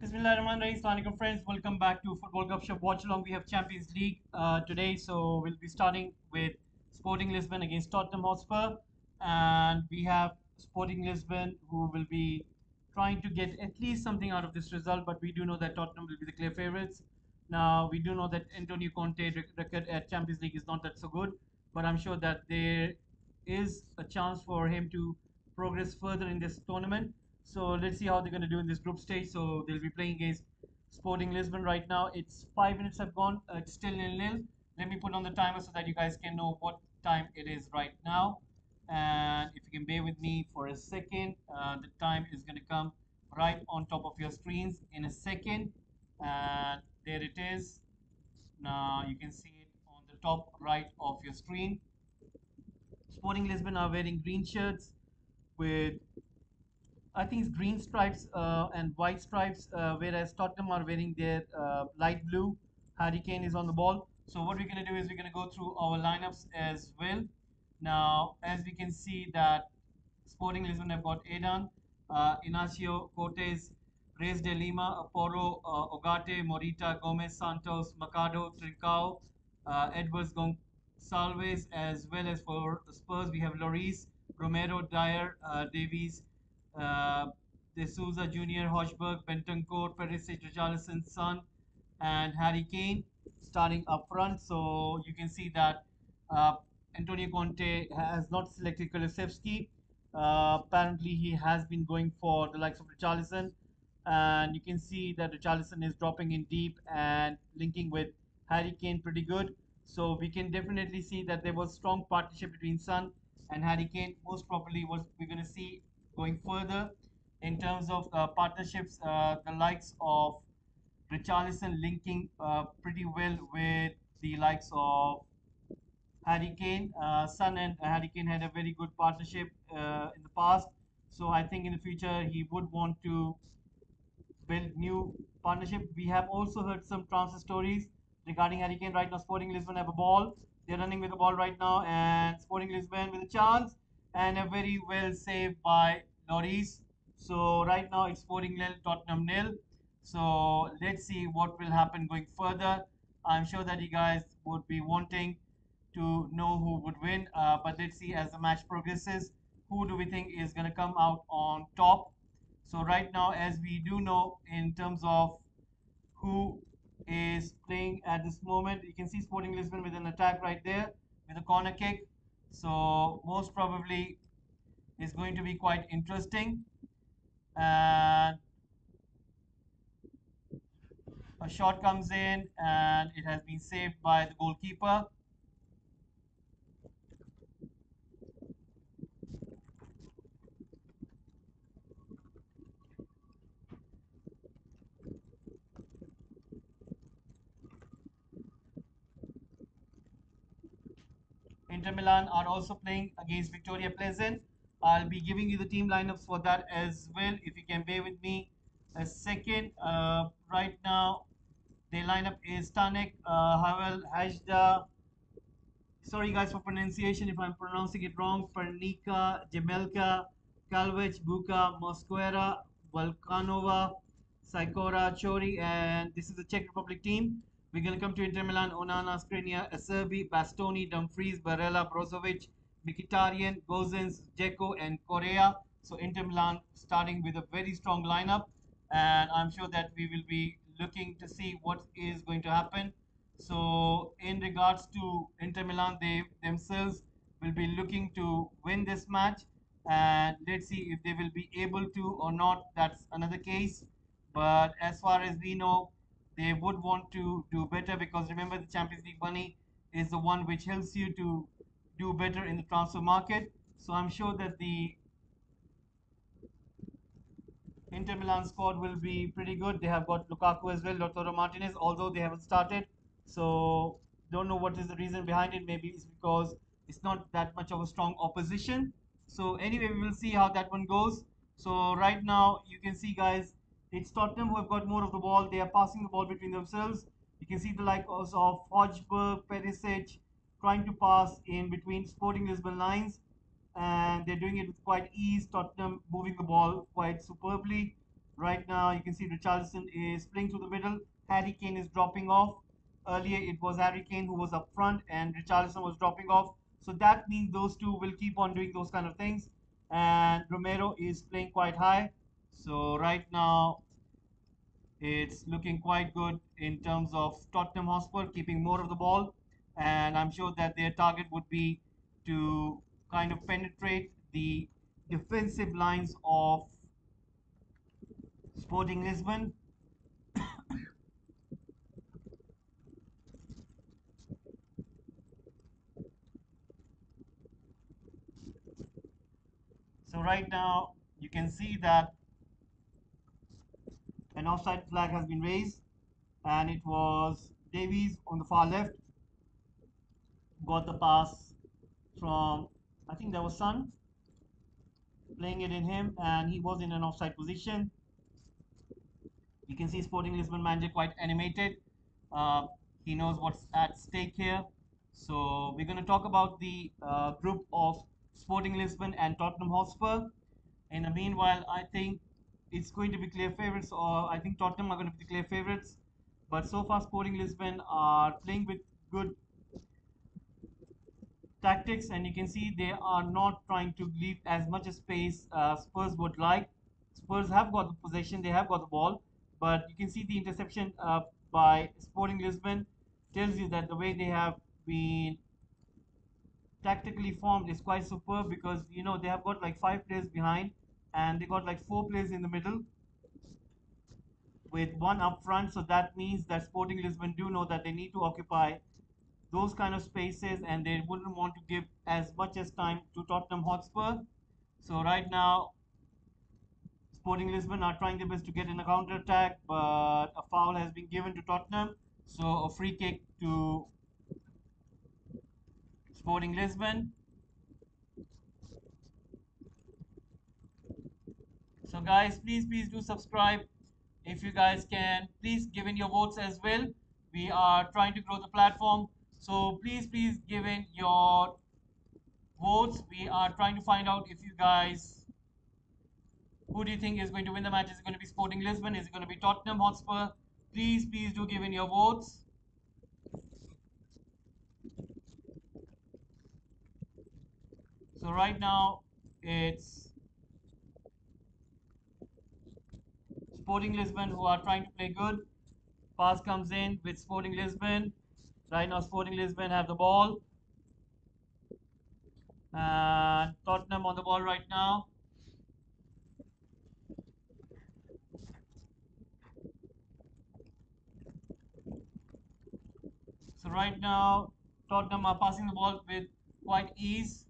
Bismillahirrahmanirrahim. Friends, welcome back to Football Gupshup Watchalong. We have Champions League today, so we'll be starting with Sporting Lisbon against Tottenham Hotspur, and we have Sporting Lisbon who will be trying to get at least something out of this result. But we do know that Tottenham will be the clear favourites. Now we do know that Antonio Conte record at Champions League is not that so good, but I'm sure that there is a chance for him to progress further in this tournament. So let's see how they're going to do in this group stage. So they'll be playing against Sporting Lisbon right now. It's 5 minutes have gone. It's still 0-0. Let me put on the timer so that you guys can know what time it is right now. And if you can bear with me for a second, the time is going to come right on top of your screens in a second. And there it is. Now you can see it on the top right of your screen. Sporting Lisbon are wearing green shirts with I think it's green stripes and white stripes, whereas Tottenham are wearing their light blue. Harry Kane is on the ball. So what we're going to do is we're going to go through our lineups as well. Now, as we can see that Sporting Lisbon have got Aidan, Inacio Cortes, Reis de Lima, Aporo, Ogate, Morita, Gomez, Santos, Mercado, Trincao, Edwards, Gonçalves, as well as for Spurs we have Lloris, Romero, Dyer, Davies, uh, De Souza Jr., Hochberg, Bentancur, Perisic, Richarlison, Son, and Harry Kane starting up front. So you can see that uh, Antonio Conte has not selected Kulusevski. Apparently, he has been going for the likes of Richarlison, and you can see that Richarlison is dropping in deep and linking with Harry Kane pretty good. So we can definitely see that there was strong partnership between Son and Harry Kane. Most probably, what we're going to see going further in terms of partnerships, the likes of Richarlison linking pretty well with the likes of Harry Kane. Son and Harry Kane had a very good partnership in the past. So I think in the future he would want to build new partnership. We have also heard some transfer stories regarding Harry Kane. Right now, Sporting Lisbon have a ball. They're running with the ball right now, and Sporting Lisbon with a chance and a very well saved by Lloris. So right now it's Sporting nil, Tottenham nil. So let's see what will happen going further. I'm sure that you guys would be wanting to know who would win, but let's see as the match progresses. Who do we think is going to come out on top? So right now, as we do know in terms of who is playing at this moment, you can see Sporting Lisbon with an attack right there with a corner kick. So most probably is going to be quite interesting. And a shot comes in and it has been saved by the goalkeeper. Inter Milan are also playing against Viktoria Plzen. I'll be giving you the team lineups for that as well. If you can bear with me a second. Right now, the lineup is Stanek, Havel, Hajda. Sorry, guys, for pronunciation if I'm pronouncing it wrong. Pernica, Jemelka, Kalvich, Buka, Mosquera, Volkanova, Saikora, Chori, and this is the Czech Republic team. We're going to come to Inter Milan, Onana, Skriniar, Acerbi, Bastoni, Dumfries, Barella, Brozovic, Mkhitaryan, Gozens, Dzeko, and Correa. So Inter Milan starting with a very strong lineup, and I'm sure that we will be looking to see what is going to happen. So in regards to Inter Milan, they themselves will be looking to win this match, and let's see if they will be able to or not. That's another case. But as far as we know, they would want to do better because remember the Champions League money is the one which helps you to do better in the transfer market. So I'm sure that the Inter Milan squad will be pretty good. They have got Lukaku as well, Lautaro Martinez, although they haven't started. So don't know what is the reason behind it. Maybe it's because it's not that much of a strong opposition. So anyway, we will see how that one goes. So right now you can see guys, it's Tottenham who have got more of the ball. They are passing the ball between themselves. You can see the likes of Hojberg, Perisic trying to pass in between Sporting Lisbon lines, and they're doing it with quite ease. Tottenham moving the ball quite superbly. Right now, you can see Richarlison is playing through the middle. Harry Kane is dropping off. Earlier, it was Harry Kane who was up front, and Richarlison was dropping off. So that means those two will keep on doing those kind of things. And Romero is playing quite high. So right now, it's looking quite good in terms of Tottenham Hotspur keeping more of the ball. And I'm sure that their target would be to kind of penetrate the defensive lines of Sporting Lisbon. So right now you can see that an offside flag has been raised, and it was Davies on the far left got the pass from, I think that was Son, playing it in him, and he was in an offside position. You can see Sporting Lisbon manager quite animated. Uh, he knows what's at stake here. So we're going to talk about the group of Sporting Lisbon and Tottenham Hotspur. In the meanwhile, I think it's going to be clear favorites, or I think Tottenham are going to be the clear favorites. But so far, Sporting Lisbon are playing with good tactics, and you can see they are not trying to leave as much space Spurs would like. Spurs have got the possession, they have got the ball, but you can see the interception by Sporting Lisbon tells you that the way they have been tactically formed is quite superb, because they have got like five players behind, and they got like four players in the middle with one up front. So that means that Sporting Lisbon do know that they need to occupy those kind of spaces, and they wouldn't want to give as much as time to Tottenham Hotspur. So right now, Sporting Lisbon are trying their best to get in a counter attack, but a foul has been given to Tottenham. So a free kick to Sporting Lisbon. So guys, please do subscribe if you guys can. Please give in your votes as well. We are trying to grow the platform. So please give in your votes. We are trying to find out if you guys, who do you think is going to win the match? Is it going to be Sporting Lisbon? Is it going to be Tottenham Hotspur? Please do give in your votes. So right now it's Sporting Lisbon who are trying to play good. Pass comes in with Sporting Lisbon. Right now Sporting Lisbon have the ball. And Tottenham on the ball right now. So right now Tottenham are passing the ball with quite ease.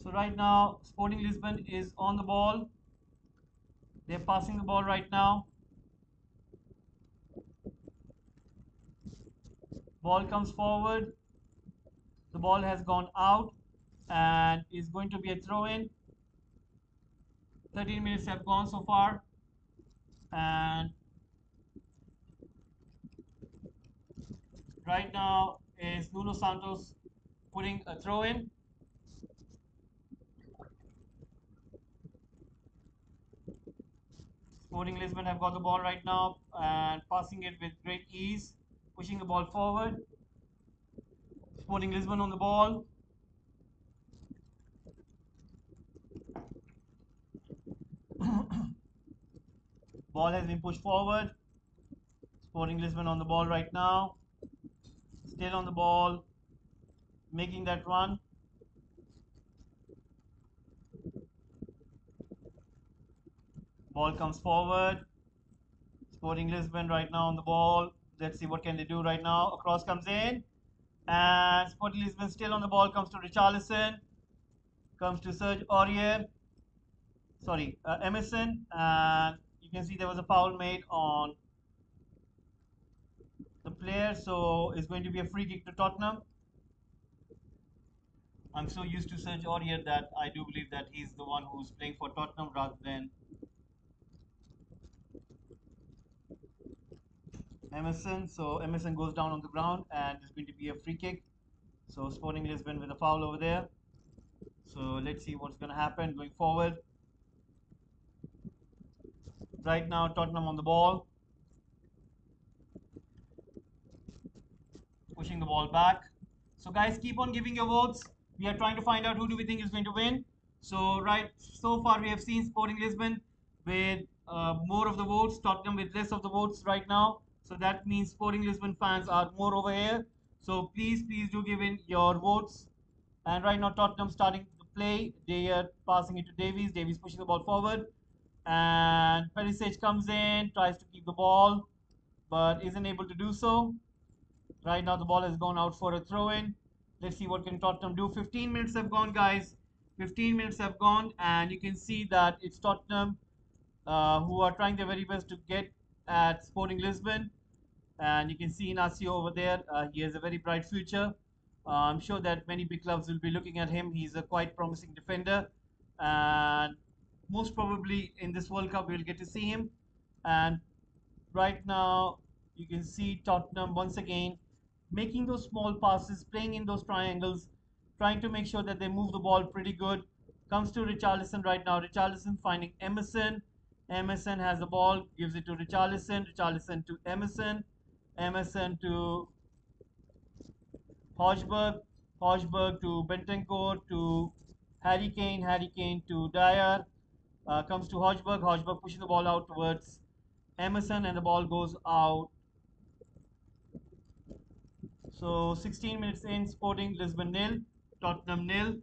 So right now Sporting Lisbon is on the ball. They're passing the ball right now. Ball comes forward. The ball has gone out and is going to be a throw in. 13 minutes have gone so far, and right now is Nuno Santos putting a throw in. Sporting Lisbon have got the ball right now and passing it with great ease, pushing the ball forward. Sporting Lisbon on the ball. Ball has been pushed forward. Sporting Lisbon on the ball right now. Still on the ball, making that run. Ball comes forward. Sporting Lisbon right now on the ball. Let's see what can they do right now. A cross comes in. And Sporting Lisbon still on the ball. Comes to Richarlison. Comes to Serge Aurier. Sorry, Emerson. And you can see there was a foul made on the player. So it's going to be a free kick to Tottenham. I'm so used to Serge Aurier that I do believe that he's the one who's playing for Tottenham rather than Emerson. So Emerson goes down on the ground and it's going to be a free kick. So Sporting Lisbon with a foul over there. So let's see what's going to happen going forward. Right now, Tottenham on the ball, pushing the ball back. So guys, keep on giving your votes. We are trying to find out who do we think is going to win. So far we have seen Sporting Lisbon with more of the votes, Tottenham with less of the votes right now. So that means Sporting Lisbon fans are more over here. So please do give in your votes. And right now Tottenham starting the play. They are passing it to Davies. Davies pushing the ball forward. And Perisic comes in, tries to keep the ball, but isn't able to do so. Right now the ball has gone out for a throw in. Let's see what can Tottenham do. 15 minutes have gone, guys. 15 minutes have gone, and you can see that it's Tottenham who are trying their very best to get at Sporting Lisbon. And you can see Inacio over there. He has a very bright future. I'm sure that many big clubs will be looking at him. He's a quite promising defender, and most probably in this World Cup we'll get to see him. And right now you can see Tottenham once again making those small passes, playing in those triangles, trying to make sure that they move the ball pretty good. Comes to Richarlison right now. Richarlison finding Emerson. Emerson has the ball, gives it to Richarlison. Richarlison to Emerson. Emerson to Hojberg. Hojberg to Bentancur to Harry Kane. Harry Kane to Dyer. Comes to Hojberg. Hojberg pushing the ball out towards Emerson, and the ball goes out. So 16 minutes in, Sporting Lisbon nil, Tottenham nil.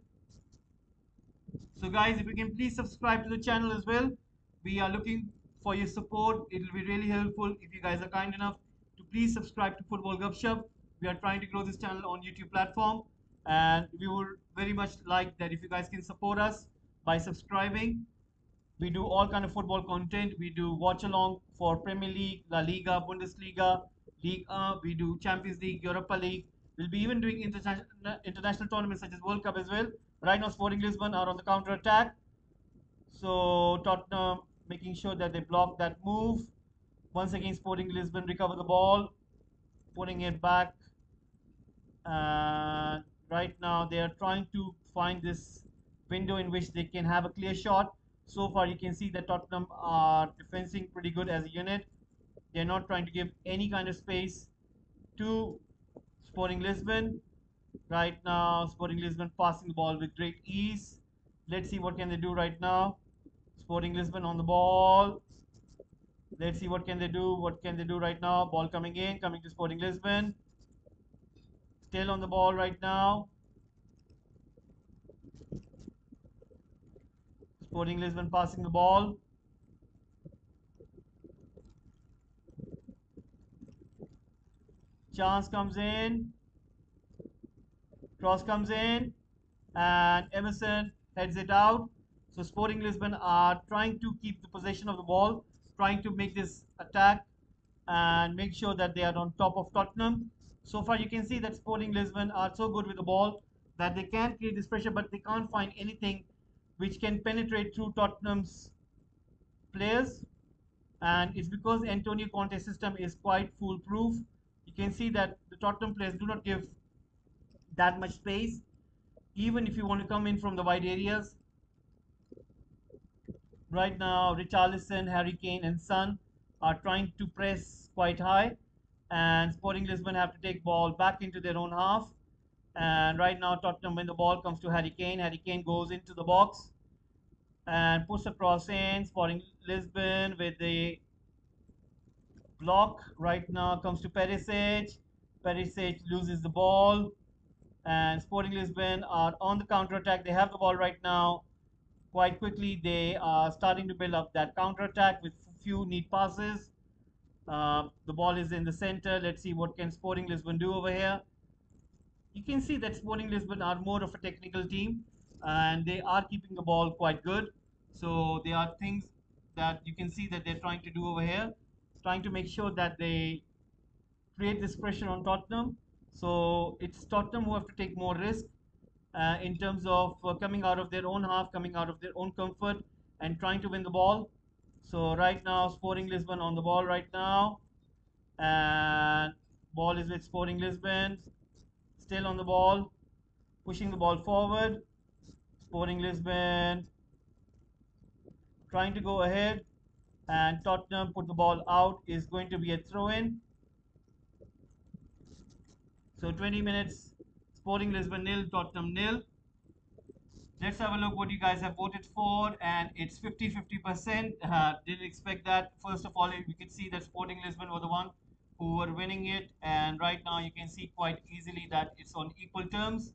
So guys, if you can please subscribe to the channel as well. We are looking for your support. It will be really helpful if you guys are kind enough to please subscribe to Football Gupshup. We are trying to grow this channel on YouTube platform, and we would very much like that if you guys can support us by subscribing. We do all kind of football content. We do watch along for Premier League, La Liga, Bundesliga, Ligue 1. We do Champions League, Europa League. We'll be even doing international tournaments such as World Cup as well. Right now, Sporting Lisbon are on the counter attack. So Tottenham making sure that they block that move. Once again, Sporting Lisbon recover the ball, putting it back. And right now, they are trying to find this window in which they can have a clear shot. So far, you can see that Tottenham are defending pretty good as a unit. They're not trying to give any kind of space to Sporting Lisbon. Right now, Sporting Lisbon passing the ball with great ease. Let's see what can they do right now. Sporting Lisbon on the ball. Let's see what can they do. What can they do right now? Ball coming in, coming to Sporting Lisbon. Still on the ball right now. Sporting Lisbon passing the ball. Chance comes in. Cross comes in. And Emerson heads it out. So Sporting Lisbon are trying to keep the possession of the ball, trying to make this attack and make sure that they are on top of Tottenham. So far you can see that Sporting Lisbon are so good with the ball that they can create this pressure, but they can't find anything which can penetrate through Tottenham's players. And it's because Antonio Conte's system is quite foolproof. You can see that the Tottenham players do not give that much space. Even if you want to come in from the wide areas, right now Richarlison, Harry Kane and Son are trying to press quite high, and Sporting Lisbon have to take ball back into their own half. And right now Tottenham, when the ball comes to Harry Kane goes into the box and puts a cross in. Sporting Lisbon with the block right now comes to Perisic. Perisic loses the ball, and Sporting Lisbon are on the counter attack. They have the ball right now. Quite quickly, they are starting to build up that counter attack with few neat passes. The ball is in the center. Let's see what can Sporting Lisbon do over here. You can see that Sporting Lisbon are more of a technical team, and they are keeping the ball quite good. So there are things that you can see that they're trying to do over here, trying to make sure that they create this pressure on Tottenham. So it's Tottenham who have to take more risk in terms of coming out of their own half, coming out of their own comfort, and trying to win the ball. So right now, Sporting Lisbon on the ball right now. and ball is with Sporting Lisbon. Still on the ball, pushing the ball forward. Sporting Lisbon trying to go ahead, and Tottenham put the ball out. Is going to be a throw in. So 20 minutes, Sporting Lisbon nil, Tottenham nil. Let's have a look what you guys have voted for, and it's 50-50%. Didn't expect that. First of all, we could see that Sporting Lisbon were the one who were winning it, and right now you can see quite easily that it's on equal terms.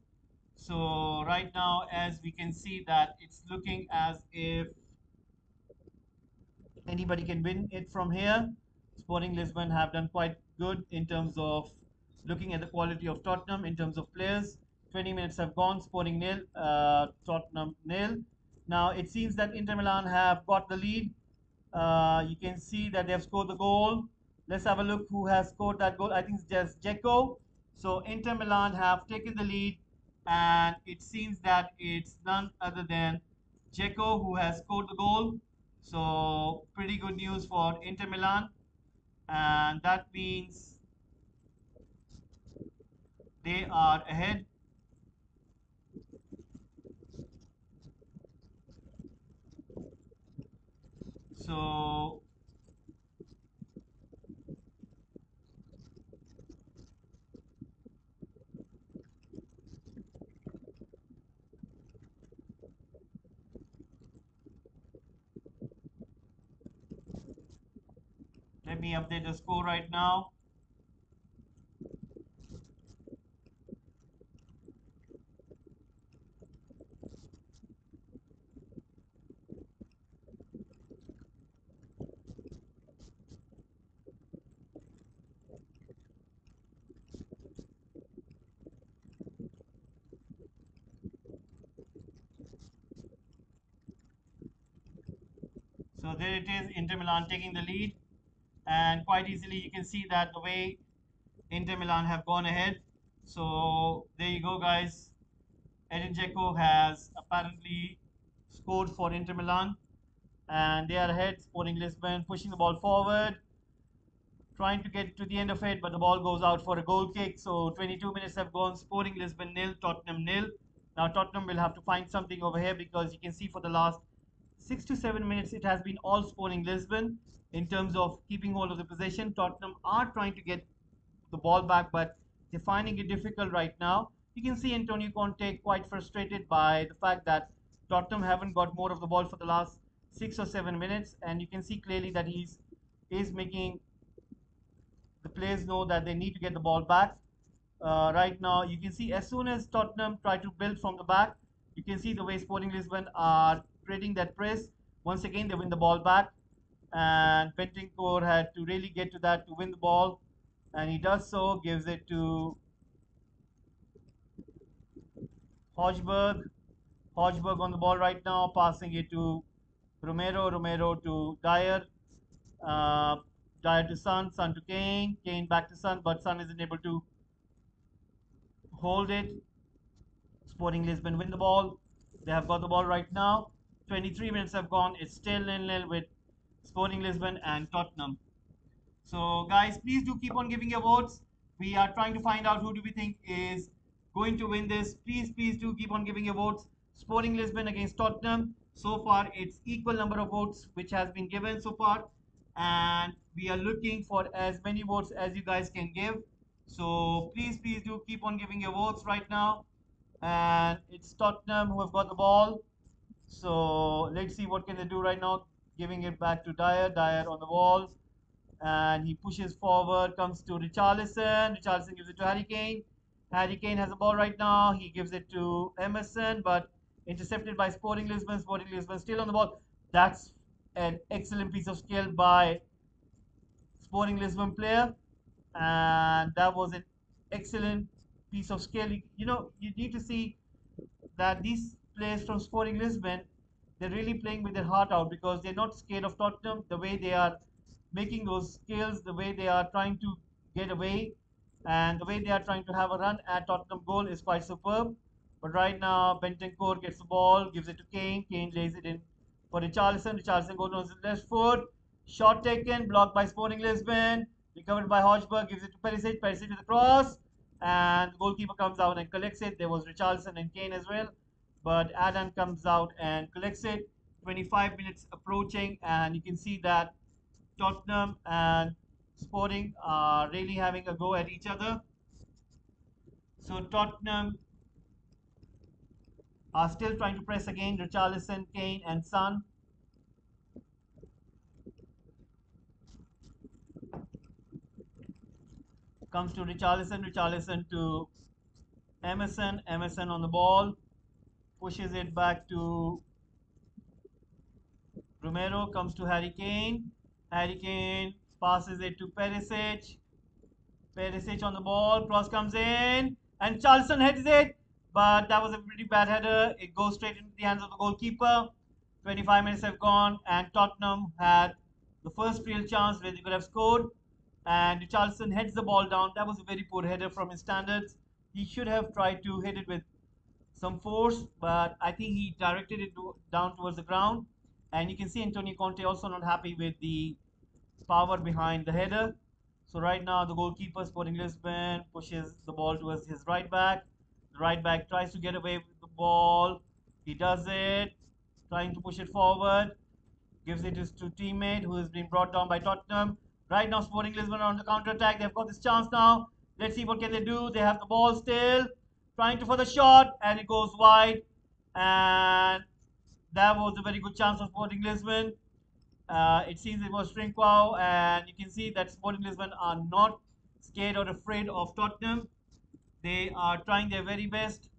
So right now, as we can see that it's looking as if anybody can win it from here. Sporting Lisbon have done quite good in terms of looking at the quality of Tottenham in terms of players. 20 minutes have gone, Sporting nil, Tottenham nil. Now it seems that Inter Milan have got the lead. You can see that they have scored the goal. Let's have a look who has scored that goal. I think it's just Dzeko. So Inter Milan have taken the lead, and it seems that it's none other than Dzeko who has scored the goal. So pretty good news for Inter Milan, and that means they are ahead. So let me update the score right now. So there it is, Inter Milan taking the lead, and quite easily you can see that the way Inter Milan have gone ahead. So there you go, guys. Edin Dzeko has apparently scored for Inter Milan, and they are ahead. Sporting Lisbon pushing the ball forward, trying to get to the end of it, but the ball goes out for a goal kick. So 22 minutes have gone. Sporting Lisbon nil, Tottenham nil. Now Tottenham will have to find something over here because you can see for the last 6 to 7 minutes it has been all Sporting Lisbon in terms of keeping hold of the possession. Tottenham are trying to get the ball back, but they're finding it difficult right now. You can see Antonio Conte quite frustrated by the fact that Tottenham haven't got more of the ball for the last 6 or 7 minutes, and you can see clearly that he's is making the players know that they need to get the ball back. Right now, you can see as soon as Tottenham try to build from the back, you can see the way Sporting Lisbon are creating that press. Once again, they win the ball back, and Bentancur had to really get to that to win the ball, and he does so, gives it to Hojberg. Hojberg on the ball right now, passing it to Romero, Romero to Dyer, uh, Dyer to Son, Son to Kane, Kane back to Son, but Son isn't able to hold it. Sporting Lisbon win the ball. They have got the ball right now. 23 minutes have gone. It's still nil-nil with Sporting Lisbon and Tottenham. So, guys, please do keep on giving your votes. We are trying to find out who do we think is going to win this. Please do keep on giving your votes. Sporting Lisbon against Tottenham. So far, it's equal number of votes which has been given so far, and we are looking for as many votes as you guys can give. So please do keep on giving your votes right now. And it's Tottenham who have got the ball. So let's see what can they do right now. Giving it back to Dyer. Dyer on the ball, and he pushes forward, comes to Richarlison. Richarlison gives it to Harry Kane. Harry Kane has the ball right now. He gives it to Emerson, but intercepted by Sporting Lisbon. Sporting Lisbon still on the ball. That's an excellent piece of skill by Sporting Lisbon player, and that was an excellent piece of skill. You need to see that these players from Sporting Lisbon, they're really playing with their heart out because they're not scared of Tottenham. The way they are making those skills, the way they are trying to get away, and the way they are trying to have a run at Tottenham goal is quite superb. But right now, Bentancur gets the ball, gives it to Kane. Kane lays it in for Richarlison. Richarlison goes on his left foot. Shot taken, blocked by Sporting Lisbon. Recovered by Hodgberg, gives it to Perisic. Perisic with the cross, and the goalkeeper comes out and collects it. There was Richarlison and Kane as well, but Adam comes out and collects it. 25 minutes approaching, and you can see that Tottenham and Sporting are really having a go at each other. So Tottenham are still trying to press again. Richarlison, Kane, and Son. Comes to Richarlison. Richarlison to Emerson. Emerson on the ball. Pushes it back to Romero. Comes to Harry Kane. Harry Kane passes it to Perisic. Perisic on the ball. Cross comes in. And Charleston heads it. But that was a pretty bad header. It goes straight into the hands of the goalkeeper. 25 minutes have gone. And Tottenham had the first real chance where they could have scored. And Charleston heads the ball down. That was a very poor header from his standards. He should have tried to hit it with some force, but I think he directed it down towards the ground. And you can see Antonio Conte also not happy with the power behind the header. So right now the goalkeeper Sporting Lisbon pushes the ball towards his right back. The right back tries to get away with the ball. He does it, trying to push it forward. Gives it to teammate who is being brought down by Tottenham. Right now Sporting Lisbon are on the counter attack. They've got this chance now. Let's see what can they do. They have the ball still, trying to for the shot, and it goes wide. And that was a very good chance for Sporting Lisbon. It seems it was Trinquao, and you can see that Sporting Lisbon are not scared or afraid of Tottenham. They are trying their very best.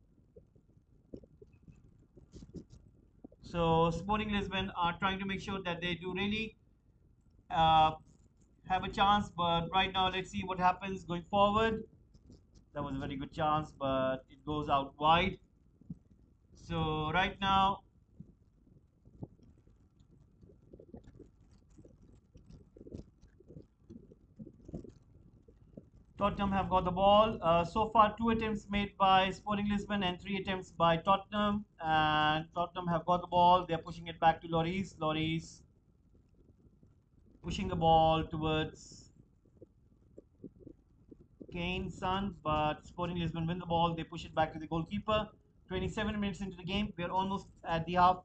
So Sporting Lisbon are trying to make sure that they do really uh, have a chance. But right now, let's see what happens going forward. That was a very good chance, but it goes out wide. So right now, Tottenham have got the ball. So far, two attempts made by Sporting Lisbon and three attempts by Tottenham. And Tottenham have got the ball. They're pushing it back to Lloris. Lloris pushing the ball towards Kane, Son, but Sporting Lisbon win the ball. They push it back to the goalkeeper. 27 minutes into the game. We're almost at the half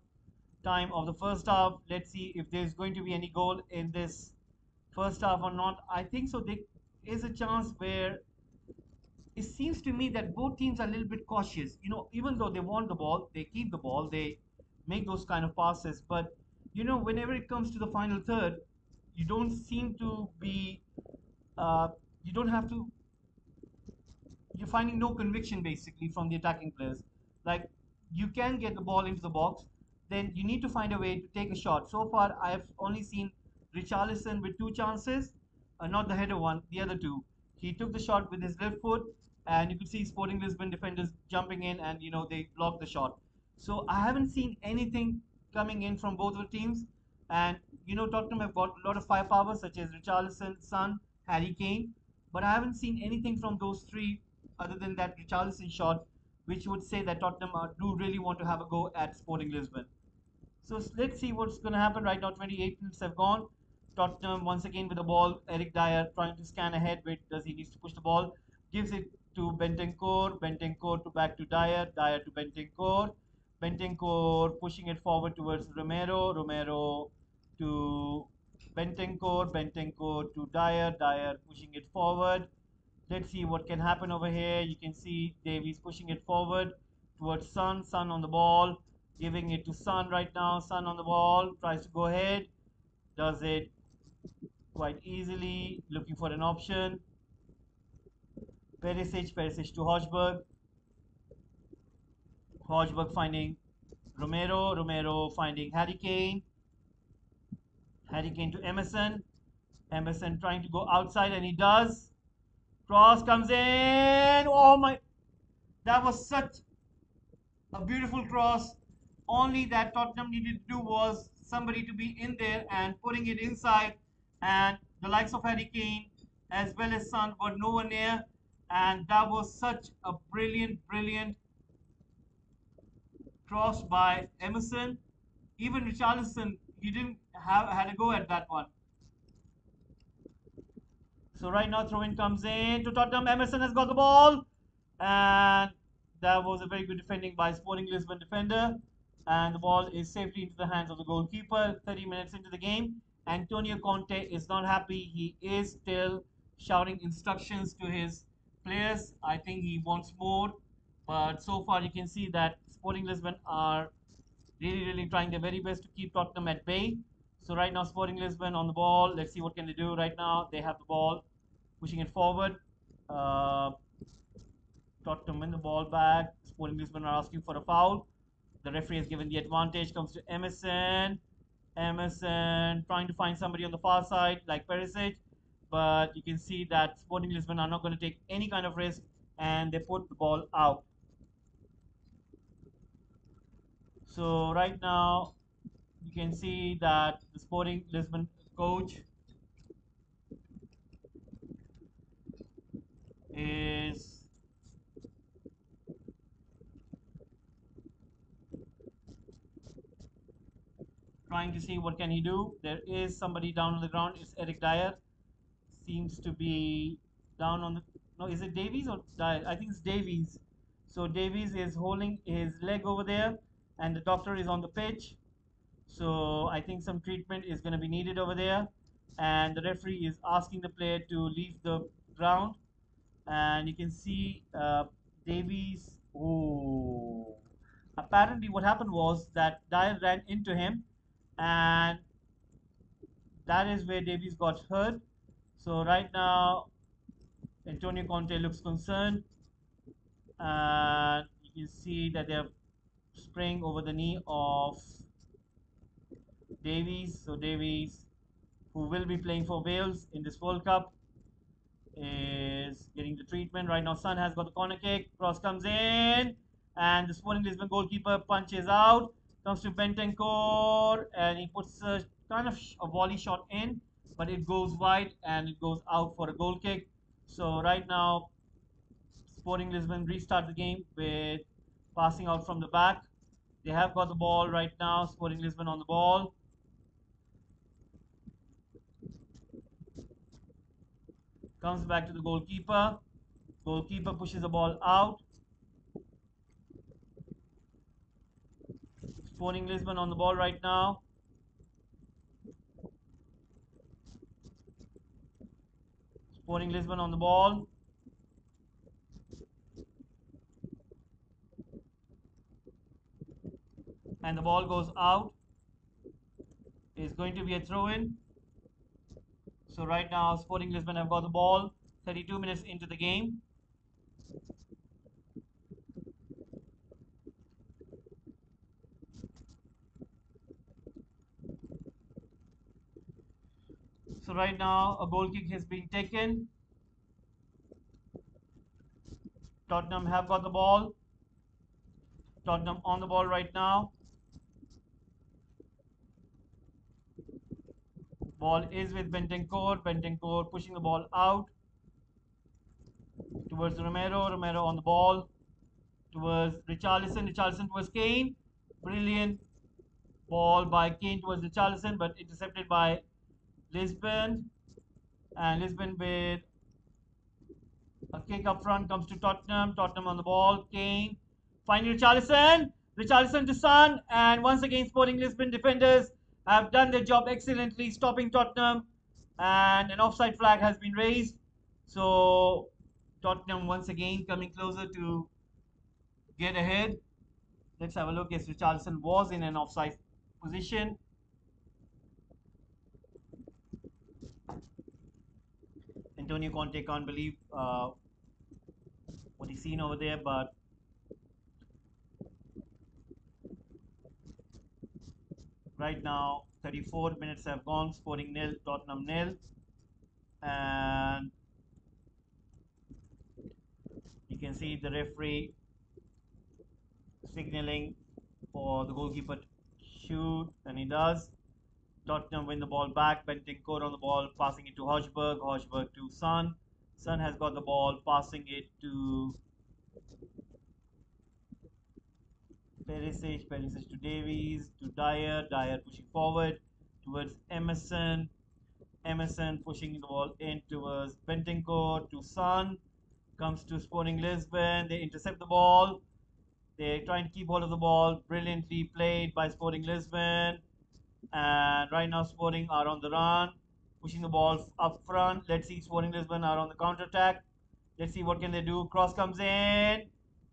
time of the first half. Let's see if there's going to be any goal in this first half or not. I think so. There is a chance where it seems to me that both teams are a little bit cautious. Even though they want the ball, they keep the ball, they make those kind of passes. But whenever it comes to the final third, you don't seem to be. You don't have to you're finding no conviction basically from the attacking players. Like you can get the ball into the box, then you need to find a way to take a shot. So far, I have only seen Richarlison with two chances, not the header one, the other two. He took the shot with his left foot, and you could see Sporting Lisbon defenders jumping in, and they blocked the shot. So I haven't seen anything coming in from both of the teams, and Tottenham have got a lot of firepower such as Richarlison, Son, Harry Kane, but I haven't seen anything from those three other than that Richarlison shot, which would say that Tottenham do really want to have a go at Sporting Lisbon. So let's see what's going to happen right now. 28 minutes have gone. Tottenham once again with the ball. Eric Dyer trying to scan ahead. With does he needs to push the ball? Gives it to Bentancur. Bentancur to back to Dyer. Dyer to Bentancur. Bentancur pushing it forward towards Romero. Romero to Bentancur. Bentancur to Dyer. Dyer pushing it forward. Let's see what can happen over here. You can see Davies pushing it forward towards Sun. Sun on the ball, giving it to Sun right now. Sun on the ball, tries to go ahead, does it quite easily, looking for an option. Perisic to Hochberg. Hochberg finding Romero. Romero finding Harry Kane. Harry Kane to Emerson. Emerson trying to go outside, and he does. Cross comes in. Oh my! That was such a beautiful cross. Only that Tottenham needed to do was somebody to be in there and putting it inside. And the likes of Harry Kane as well as Son were nowhere near. And that was such a brilliant, brilliant cross by Emerson. Even Richarlison, he didn't have had a go at that one. So right now, throw-in comes in to Tottenham. Emerson has got the ball, and that was a very good defending by Sporting Lisbon defender. And the ball is safely into the hands of the goalkeeper. 30 minutes into the game, Antonio Conte is not happy. He is still shouting instructions to his players. I think he wants more, but so far you can see that Sporting Lisbon are really trying their very best to keep Tottenham at bay. So right now, Sporting Lisbon on the ball. Let's see what can they do right now. They have the ball, pushing it forward. Uh, Tottenham win the ball back. Sporting Lisbon are asking for a foul. The referee has given the advantage. Comes to Emerson. Emerson trying to find somebody on the far side like Perisic, but you can see that Sporting Lisbon are not going to take any kind of risk, and they put the ball out. So right now you can see that the Sporting Lisbon coach is trying to see what can he do. There is somebody down on the ground. It's Eric Dyer. Seems to be down on the. No, is it Davies or Dyer? I think it's Davies. So Davies is holding his leg over there, and the doctor is on the pitch. So I think some treatment is going to be needed over there, and the referee is asking the player to leave the ground. And you can see Davies. Oh, apparently what happened was that Dyer ran into him, and that is where Davies got hurt. So right now, Antonio Conte looks concerned, and you can see that they're spraying over the knee of Davies. So Davies, who will be playing for Wales in this World Cup, is getting the treatment. Right now, Son has got the corner kick. Cross comes in. And the Sporting Lisbon goalkeeper punches out. Comes to Bentancur. And he puts a kind of a volley shot in. But it goes wide and it goes out for a goal kick. So right now, Sporting Lisbon restart the game with passing out from the back. They have got the ball right now. Sporting Lisbon on the ball. Comes back to the goalkeeper. Goalkeeper pushes the ball out. Sporting Lisbon on the ball right now. Sporting Lisbon on the ball. And the ball goes out. It's going to be a throw in. So right now, Sporting Lisbon have got the ball. 32 minutes into the game. So right now, a goal kick has been taken. Tottenham have got the ball. Tottenham on the ball right now. Ball is with Bentancur. Bentancur pushing the ball out towards Romero. Romero on the ball towards Richarlison. Richarlison towards Kane. Brilliant ball by Kane towards Richarlison, but intercepted by Lisbon. And Lisbon with a kick up front comes to Tottenham. Tottenham on the ball. Kane finding Richarlison. Richarlison to Son. And once again, Sporting Lisbon defenders have done their job excellently, stopping Tottenham. And an offside flag has been raised. So Tottenham once again coming closer to get ahead. Let's have a look. Yes, Richarlison was in an offside position. Antonio Conte can't believe what he's seen over there, but right now 34 minutes have gone. Sporting nil, Tottenham nil, and you can see the referee signaling for the goalkeeper to shoot, and he does. Tottenham win the ball back. Bentancur on the ball, passing it to Hojberg. Hojberg to Son. Son has got the ball, passing it to Perisic. Perisic to Davies, to Dyer. Dyer pushing forward towards Emerson. Emerson pushing the ball in towards Bentincourt to Sun. Comes to Sporting Lisbon. They intercept the ball. They try and keep hold of the ball. Brilliantly played by Sporting Lisbon. And right now, Sporting are on the run, pushing the ball up front. Let's see, Sporting Lisbon are on the counter attack. Let's see what can they do. Cross comes in,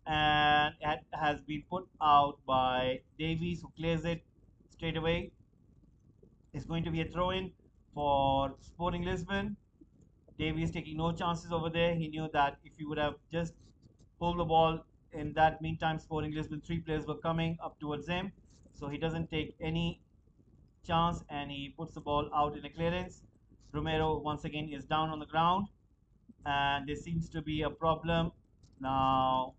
and it has been put out by Davies, who clears it straight away. It's going to be a throw-in for Sporting Lisbon. Davies taking no chances over there. He knew that if he would have just pulled the ball in that meantime, Sporting Lisbon, three players were coming up towards him. So he doesn't take any chance and he puts the ball out in a clearance. Romero once again is down on the ground and there seems to be a problem. Now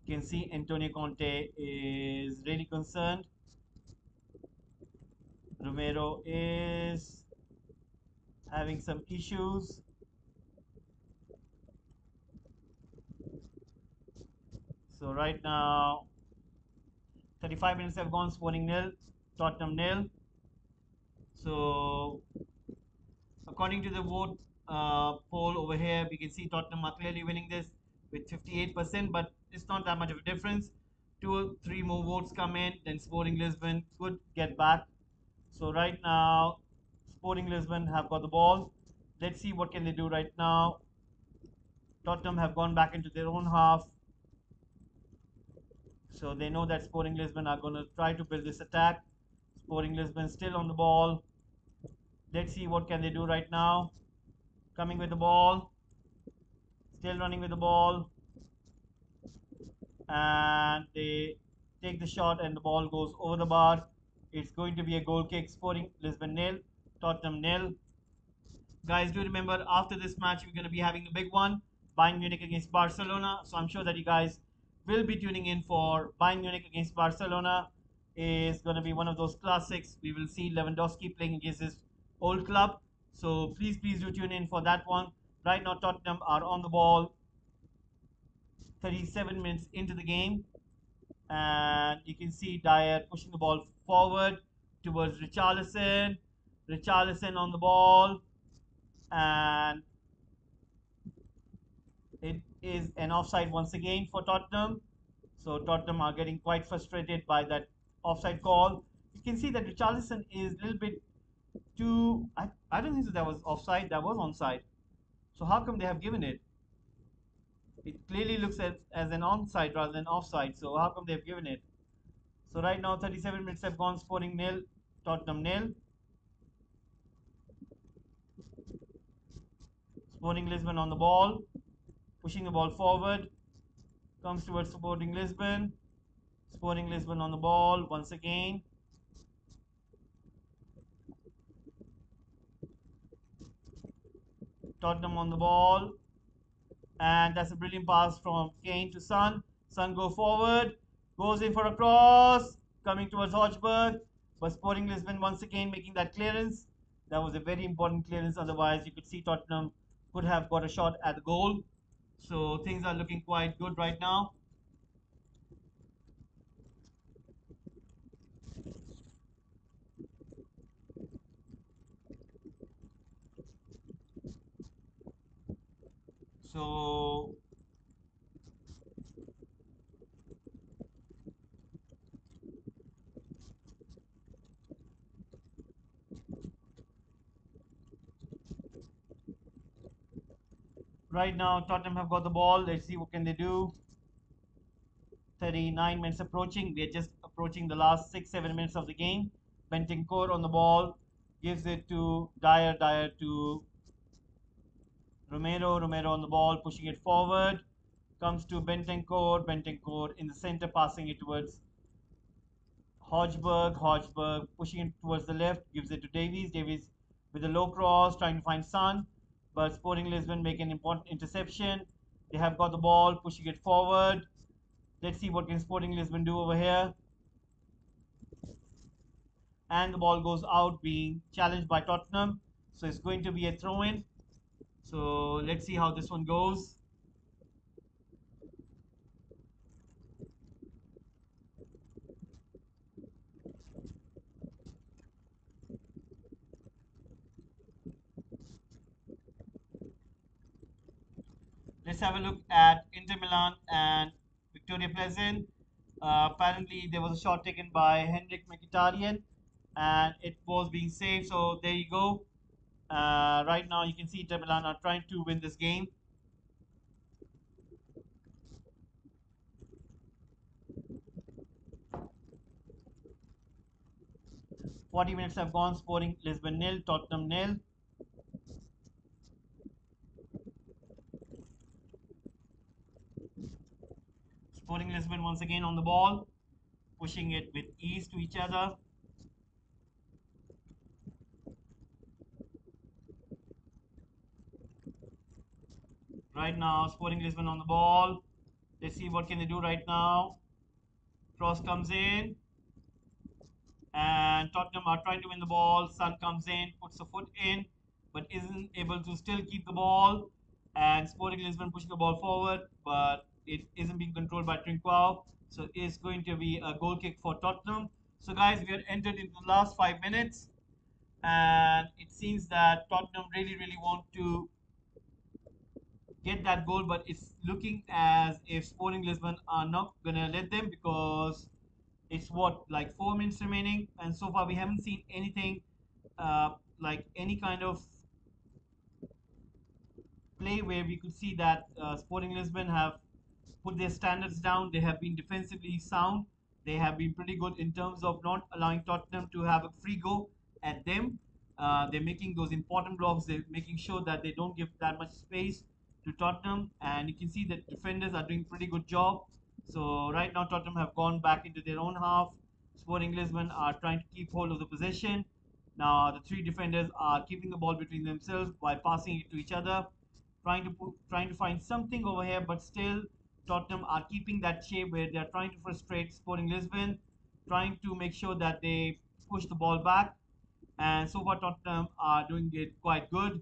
you can see Antonio Conte is really concerned. Romero is having some issues. So right now 35 minutes have gone, Sporting nil, Tottenham nil. So according to the vote poll over here, we can see Tottenham are clearly winning this with 58%, but it's not that much of a difference. Two or three more votes come in, then Sporting Lisbon could get back. So right now, Sporting Lisbon have got the ball. Let's see what can they do right now. Tottenham have gone back into their own half. So they know that Sporting Lisbon are going to try to build this attack. Sporting Lisbon still on the ball. Let's see what can they do right now. Coming with the ball. Still running with the ball. And they take the shot and the ball goes over the bar. It's going to be a goal kick. Sporting Lisbon nil, Tottenham nil. Guys, do remember after this match we're going to be having a big one, Bayern Munich against Barcelona. So I'm sure that you guys will be tuning in for Bayern Munich against Barcelona. Is going to be one of those classics. We will see Lewandowski playing against his old club. So please do tune in for that one. Right now Tottenham are on the ball. 37 minutes into the game, and you can see Dyer pushing the ball forward towards Richarlison. Richarlison on the ball, and it is an offside once again for Tottenham. So Tottenham are getting quite frustrated by that offside call. You can see that Richarlison is a little bit too. I don't think that was offside. That was onside. So how come they have given it? It clearly looks as an onside rather than offside. So how come they have given it? So right now 37 minutes have gone, Sporting nil, Tottenham nil. Sporting Lisbon on the ball, pushing the ball forward, comes towards Sporting Lisbon. Sporting Lisbon on the ball once again. Tottenham on the ball. And that's a brilliant pass from Kane to Son. Son go forward, goes in for a cross, coming towards Hodgberg. But Sporting Lisbon once again making that clearance. That was a very important clearance. Otherwise, you could see Tottenham could have got a shot at the goal. So things are looking quite good right now. So right now Tottenham have got the ball. Let's see what can they do. 39 minutes approaching. We are just approaching the last 6-7 minutes of the game. Bentincourt on the ball, gives it to Dyer. Dyer to Romero. Romero on the ball, pushing it forward. Comes to Bentincourt. Bentincourt in the center, passing it towards Hodgberg. Hodgberg pushing it towards the left, gives it to Davies. Davies with a low cross, trying to find Son. But Sporting Lisbon make an important interception. They have got the ball, pushing it forward. Let's see what can Sporting Lisbon do over here. And the ball goes out, being challenged by Tottenham. So it's going to be a throw in. So let's see how this one goes. let's have a look at Inter Milan and Viktoria Plzen. Apparently, there was a shot taken by Henrik Mkhitaryan, and it was being saved. So there you go. Right now, you can see Inter Milan are trying to win this game. 40 minutes have gone. Sporting Lisbon nil, Tottenham nil. Sporting Lisbon once again on the ball, pushing it with ease to each other. Right now, Sporting Lisbon on the ball. Let's see what can they do right now. Cross comes in, and Tottenham are trying to win the ball. Son comes in, puts a foot in, but isn't able to still keep the ball. And Sporting Lisbon pushing the ball forward, but it isn't being controlled by Trinquao. So it's going to be a goal kick for Tottenham. So guys, we are entered into the last 5 minutes, and it seems that Tottenham really want to get that goal, but it's looking as if Sporting Lisbon are not gonna let them, because it's what, like 4 minutes remaining, and so far we haven't seen anything like any kind of play where we could see that Sporting Lisbon have put their standards down. They have been defensively sound. They have been pretty good in terms of not allowing Tottenham to have a free go at them. They're making those important blocks. They're making sure that they don't give that much space to Tottenham. And you can see that defenders are doing pretty good job. So right now Tottenham have gone back into their own half. Sporting Lisbon are trying to keep hold of the possession. Now the three defenders are keeping the ball between themselves by passing it to each other, trying to find something over here, but still Tottenham are keeping that shape where they are trying to frustrate Sporting Lisbon, trying to make sure that they push the ball back. And so far Tottenham are doing it quite good.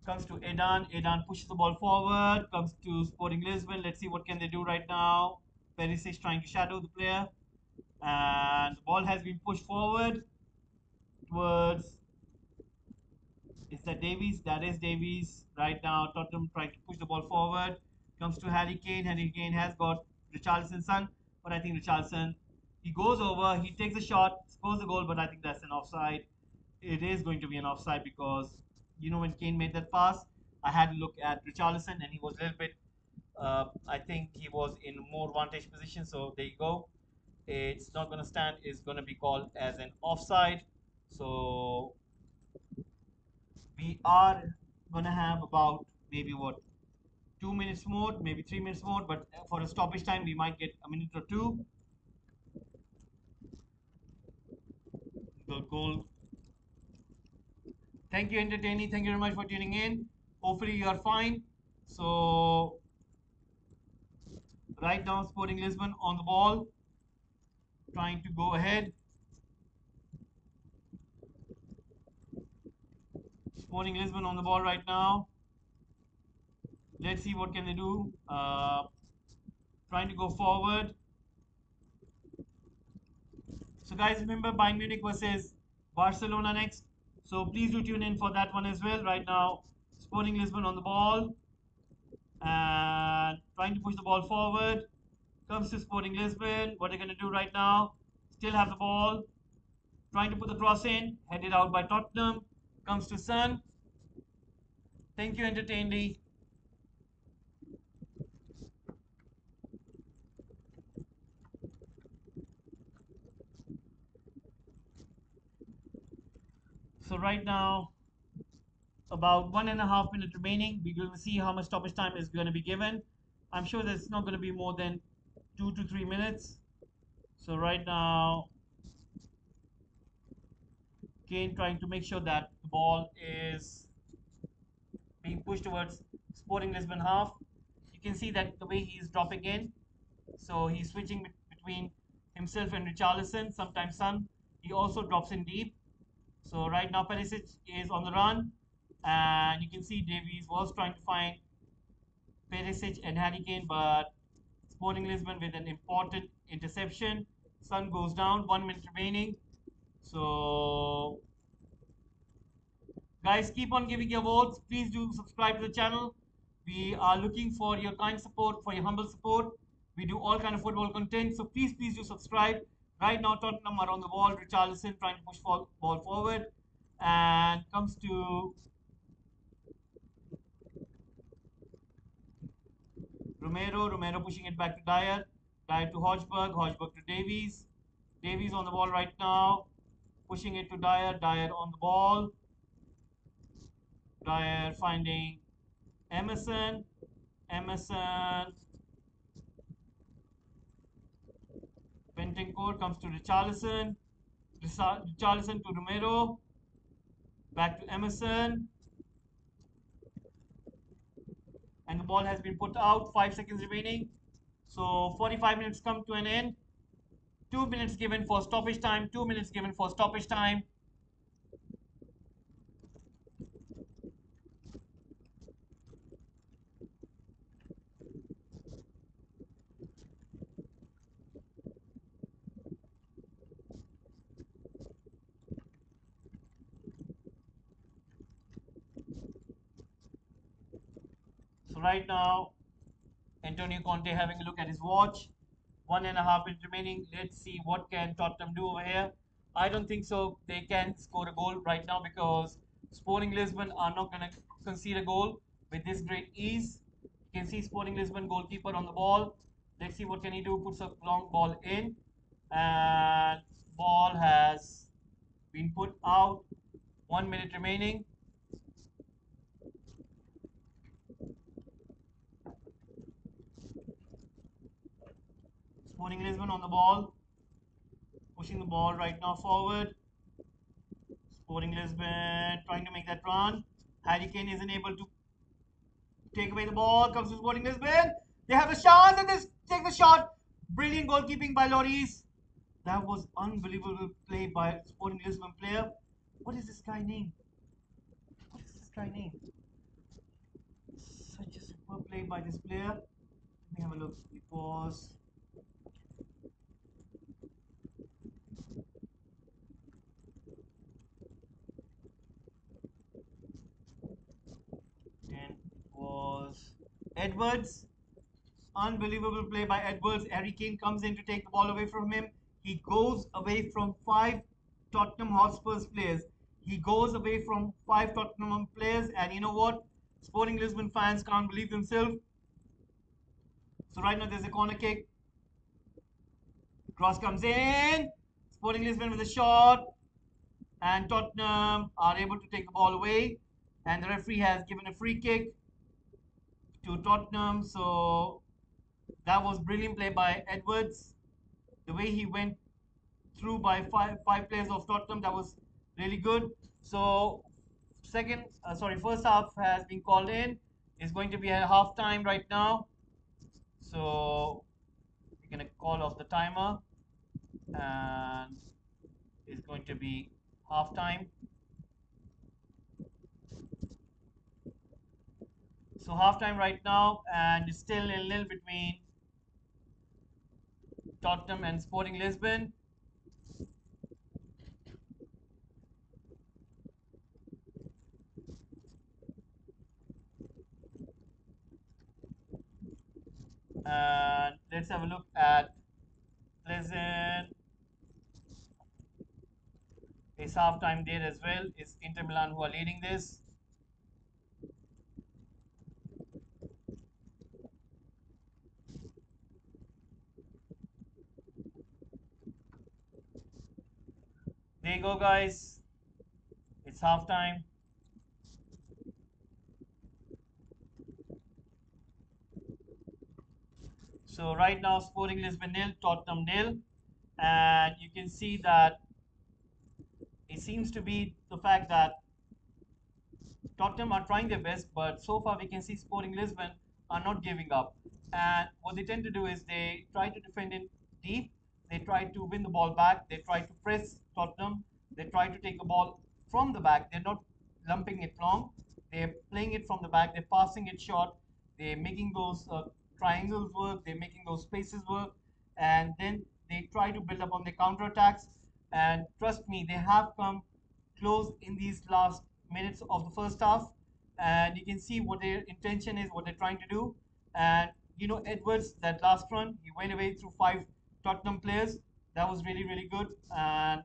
Comes to Edan pushes the ball forward, comes to Sporting Lisbon. Let's see what can they do right now. Perisic trying to shadow the player, and the ball has been pushed forward towards, is that Davies? That is Davies. Right now, Tottenham trying to push the ball forward. Comes to Harry Kane. Harry Kane has got Richarlison's son, but I think Richarlison, he goes over, he takes a shot, scores a goal, but I think that's an offside. It is going to be an offside because, when Kane made that pass, I had to look at Richarlison and he was a little bit, I think he was in more vantage position. So there you go. It's not going to stand, it's going to be called as an offside. So we are gonna have about maybe what, 2 minutes more, maybe 3 minutes more, but for a stoppage time we might get a minute or two. The goal. Thank you, entertaining. Thank you very much for tuning in. Hopefully you are fine. So right now, Sporting Lisbon on the ball, trying to go ahead. Sporting Lisbon on the ball right now. Let's see what can they do. Trying to go forward. So guys, remember Bayern Munich versus Barcelona next. So please do tune in for that one as well. Right now, Sporting Lisbon on the ball and trying to push the ball forward. Comes to Sporting Lisbon. What are they going to do right now? Still have the ball. Trying to put the cross in. Headed out by Tottenham. Comes to Son. Thank you, entertainly. So right now, about 1.5 minutes remaining. We're going to see how much stoppage time is going to be given. I'm sure that it's not going to be more than 2 to 3 minutes. So right now, Kane trying to make sure that the ball is being pushed towards Sporting Lisbon half. You can see that the way he is dropping in. So he's switching between himself and Richarlison, sometimes Son. He also drops in deep. So right now Perisic is on the run. And you can see Davies was trying to find Perisic and Harry Kane, but Sporting Lisbon with an important interception. Son goes down, 1 minute remaining. So guys, keep on giving your votes. Please do subscribe to the channel. We are looking for your kind support, for your humble support. We do all kind of football content, so please do subscribe. Right now, Tottenham are on the ball. Richarlison trying to push ball forward, and comes to Romero. Romero pushing it back to Dyer. Dyer to Hodgberg. Hodgberg to Davies. Davies on the ball right now, pushing it to Dyer. Dyer on the ball. Dyer finding Emerson. Emerson. Bentancur comes to Richarlison. Richarlison to Romero. Back to Emerson. And the ball has been put out. 5 seconds remaining. So 45 minutes come to an end. 2 minutes given for stoppage time. 2 minutes given for stoppage time. So right now, Antonio Conte having a look at his watch. 1.5 minutes remaining. Let's see what can Tottenham do over here. I don't think so. They can score a goal right now because Sporting Lisbon are not going to concede a goal with this great ease. You can see Sporting Lisbon goalkeeper on the ball. Let's see what can he do. Puts a long ball in, and ball has been put out. 1 minute remaining. Sporting Lisbon on the ball, pushing the ball right now forward. Sporting Lisbon trying to make that run. Harry Kane isn't able to take away the ball. Comes to Sporting Lisbon. They have a chance and they take the shot. Brilliant goalkeeping by Lloris. That was unbelievable play by Sporting Lisbon player. What is this guy name? What is this guy name? Such a superb play by this player. Let me have a look. It was and was Edwards. Unbelievable play by Edwards. Harry Kane comes in to take the ball away from him. He goes away from 5 Tottenham Hotspurs players. He goes away from 5 Tottenham players, and you know what? Sporting Lisbon fans can't believe themselves. So right now there's a corner kick. Cross comes in. Sporting Lisbon with a shot, and Tottenham are able to take the ball away. And the referee has given a free kick to Tottenham. So that was brilliant play by Edwards. The way he went through by five players of Tottenham, that was really good. So first half has been called in. It's going to be a half time right now. So we're gonna call off the timer, and it's going to be half time. So half time right now, and it's still a little between Tottenham and Sporting Lisbon. And let's have a look at Plzen. It's half time there as well. It's Inter Milan who are leading this. There you go, guys. It's half time. So right now, Sporting Lisbon nil, Tottenham nil, and you can see that it seems to be the fact that Tottenham are trying their best, but so far we can see Sporting Lisbon are not giving up. And what they tend to do is they try to defend it deep. They try to win the ball back. They try to press Tottenham. They try to take the ball from the back. They're not lumping it long. They're playing it from the back. They're passing it short. They're making those triangles work. They're making those spaces work. And then they try to build up on the counter attacks. And trust me, they have come close in these last minutes of the first half. and you can see what their intention is, what they're trying to do. And Edwards, that last run, he went away through five Tottenham players. That was really really good. And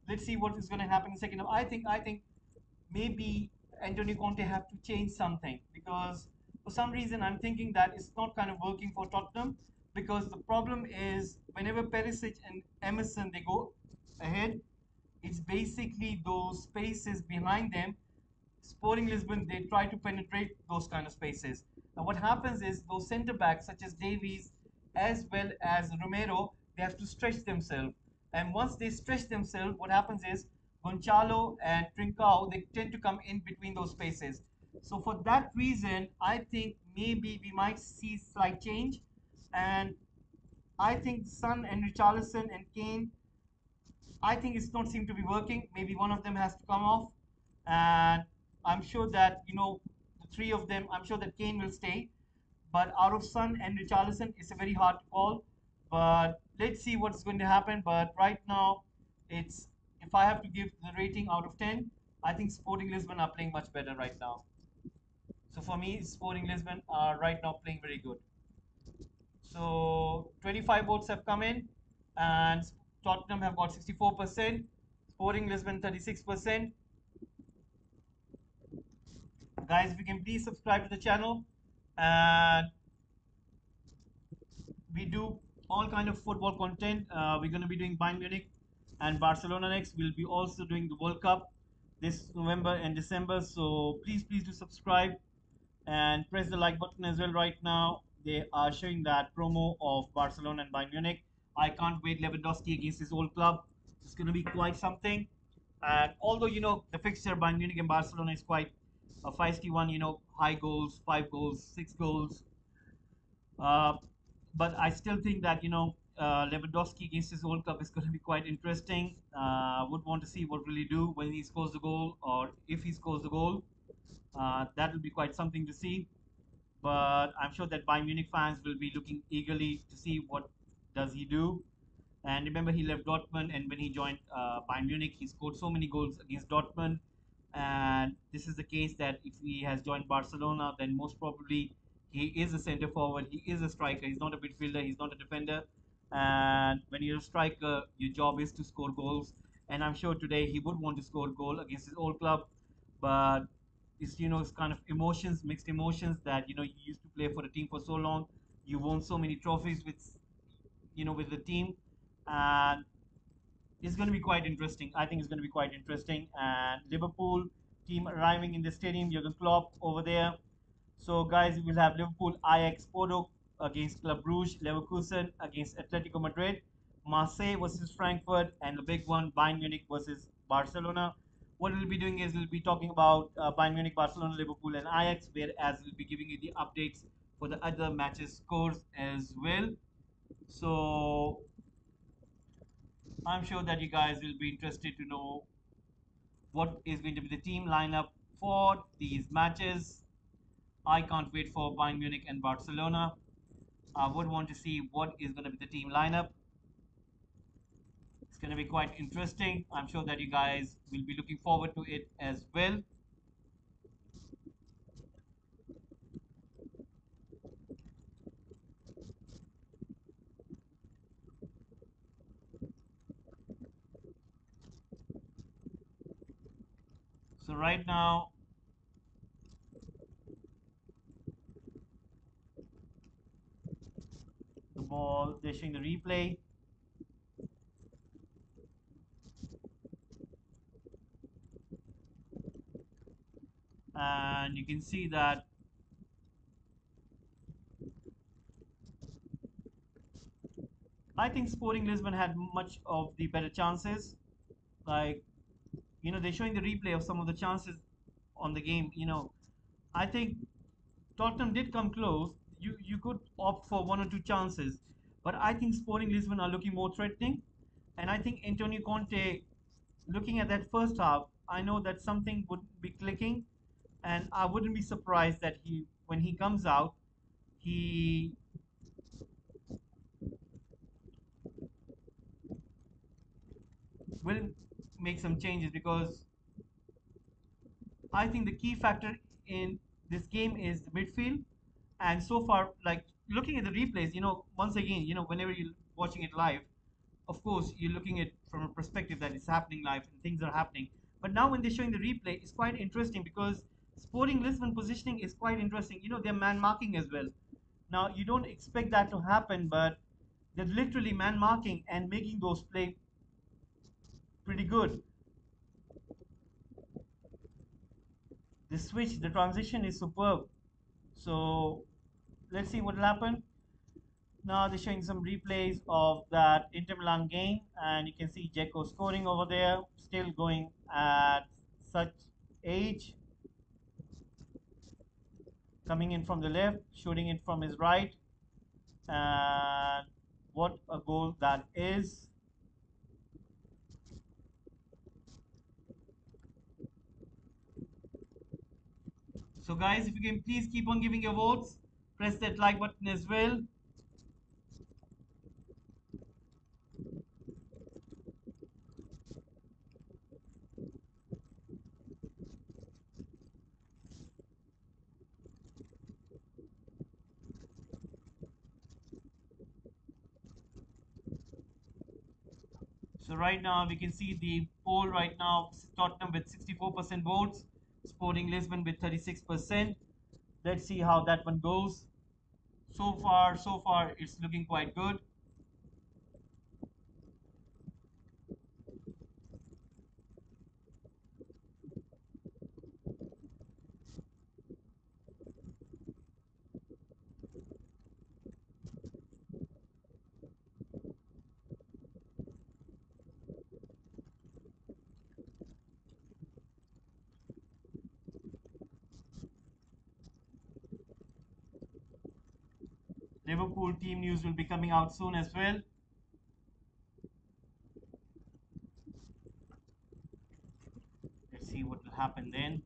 let's see what is going to happen in second half. I think maybe Antonio Conte have to change something, because for some reason I'm thinking that it's not kind of working for Tottenham, because the problem is whenever Perisic and Emerson they go ahead, it's basically those spaces behind them. Sporting Lisbon, they try to penetrate those kind of spaces. And what happens is those centre backs such as Davies as well as Romero, they have to stretch themselves. And once they stretch themselves, what happens is Gonçalo and Trincao, they tend to come in between those spaces. So for that reason, I think maybe we might see slight change. And I think Son and Richarlison and Kane, I think it's not seem to be working. Maybe one of them has to come off, and I'm sure that the three of them. I'm sure that Kane will stay, but out of Son and Richarlison, it's a very hard call. But let's see what's going to happen. But right now, it's if I have to give the rating out of 10, I think Sporting Lisbon are playing much better right now. So for me, Sporting Lisbon are right now playing very good. So 25 votes have come in, and Tottenham have got 64%, Sporting Lisbon 36%. Guys, if you can please subscribe to the channel, and we do all kind of football content. We're going to be doing Bayern Munich and Barcelona next. We'll be also doing the World Cup this November and December. So please do subscribe and press the like button as well. Right now they are showing that promo of Barcelona and Bayern Munich. I can't wait. Lewandowski against his old club. It's going to be quite something. And although the fixture Bayern Munich and Barcelona is quite a feisty one, high goals, 5 goals, 6 goals. Uh, but I still think that Lewandowski against his old club is going to be quite interesting. Would want to see what will he do when he scores the goal, or if he scores the goal. That will be quite something to see. But I'm sure that Bayern Munich fans will be looking eagerly to see what does he do. And remember, he left Dortmund, and when he joined Bayern Munich, he scored so many goals against Dortmund. And this is the case that if he has joined Barcelona, then most probably he is a centre forward, he is a striker, he's not a midfielder, he's not a defender. And when you're a striker, your job is to score goals. And I'm sure today he would want to score a goal against his old club, but it's kind of emotions, mixed emotions, that you used to play for the team for so long, you won so many trophies with the team, and it's going to be quite interesting. I think it's going to be quite interesting. And Liverpool team arriving in the stadium, Jurgen Klopp over there. So guys, we'll have Liverpool Ajax Porto against Club Brugge, Leverkusen against Atletico Madrid, Marseille versus Frankfurt, and the big one, Bayern Munich versus Barcelona. What we'll be doing is we'll be talking about Bayern Munich, Barcelona, Liverpool, and Ajax, whereas we'll be giving you the updates for the other matches scores as well. So I'm sure that you guys will be interested to know what is going to be the team lineup for these matches. I can't wait for Bayern Munich and Barcelona. I would want to see what is going to be the team lineup. It's going to be quite interesting. I'm sure that you guys will be looking forward to it as well. So right now, the ball, they're showing the replay, and you can see that I think Sporting Lisbon had much of the better chances. Like, they're showing the replay of some of the chances on the game. I think Tottenham did come close. You could opt for one or two chances, but I think Sporting Lisbon are looking more threatening, and I think Antonio Conte, looking at that first half, I know that something would be clicking, and I wouldn't be surprised that when he comes out, he will make some changes, because I think the key factor in this game is the midfield. And so far, like looking at the replays, once again, whenever you're watching it live, of course, you're looking at from a perspective that it's happening live and things are happening. But now when they're showing the replay, it's quite interesting because Sporting Lisbon positioning is quite interesting. They're man marking as well. Now you don't expect that to happen, but they're literally man marking and making those play pretty good. The switch, the transition is superb. So let's see what will happen. Now they're showing some replays of that Inter Milan game, and you can see Dzeko scoring over there, still going at such age, coming in from the left, shooting it from his right, and what a goal that is. So guys, if you can please keep on giving your votes, press that like button as well. So right now we can see the poll right now, Tottenham with 64% votes, Sporting Lisbon with 36%. Let's see how that one goes. So far, it's looking quite good. Liverpool team news will be coming out soon as well. Let's see what will happen then.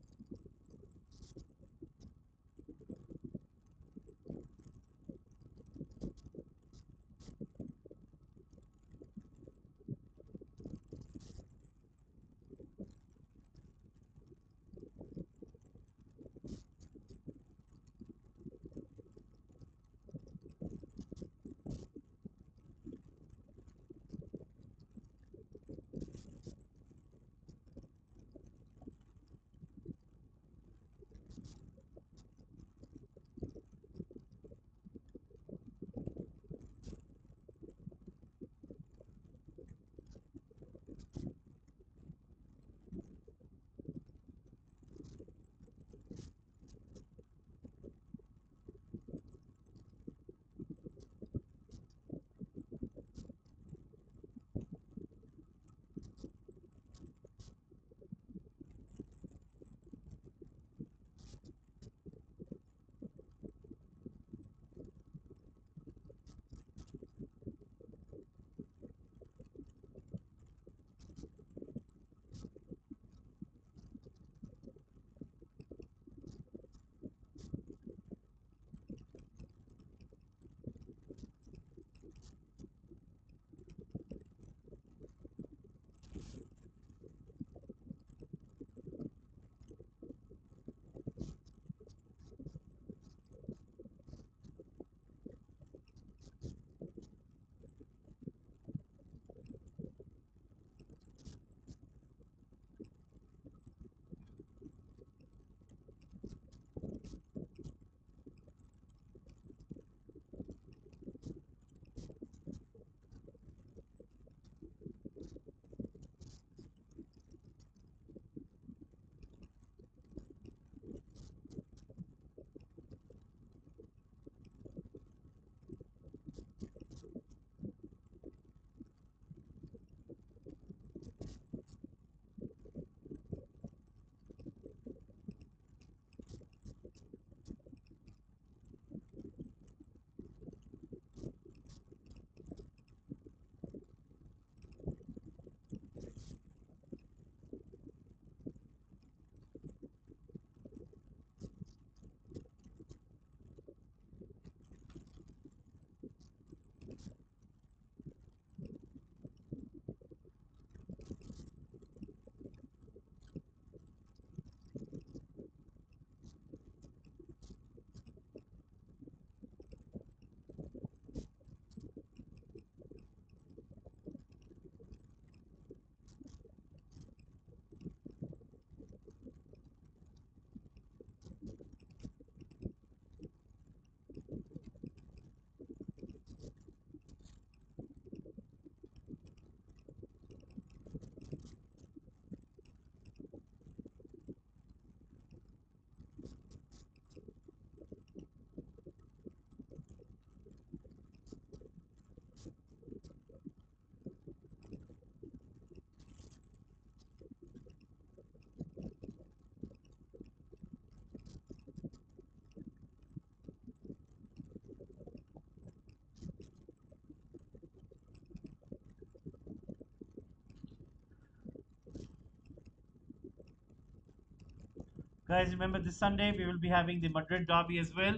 Guys, remember this Sunday we will be having the Madrid derby as well.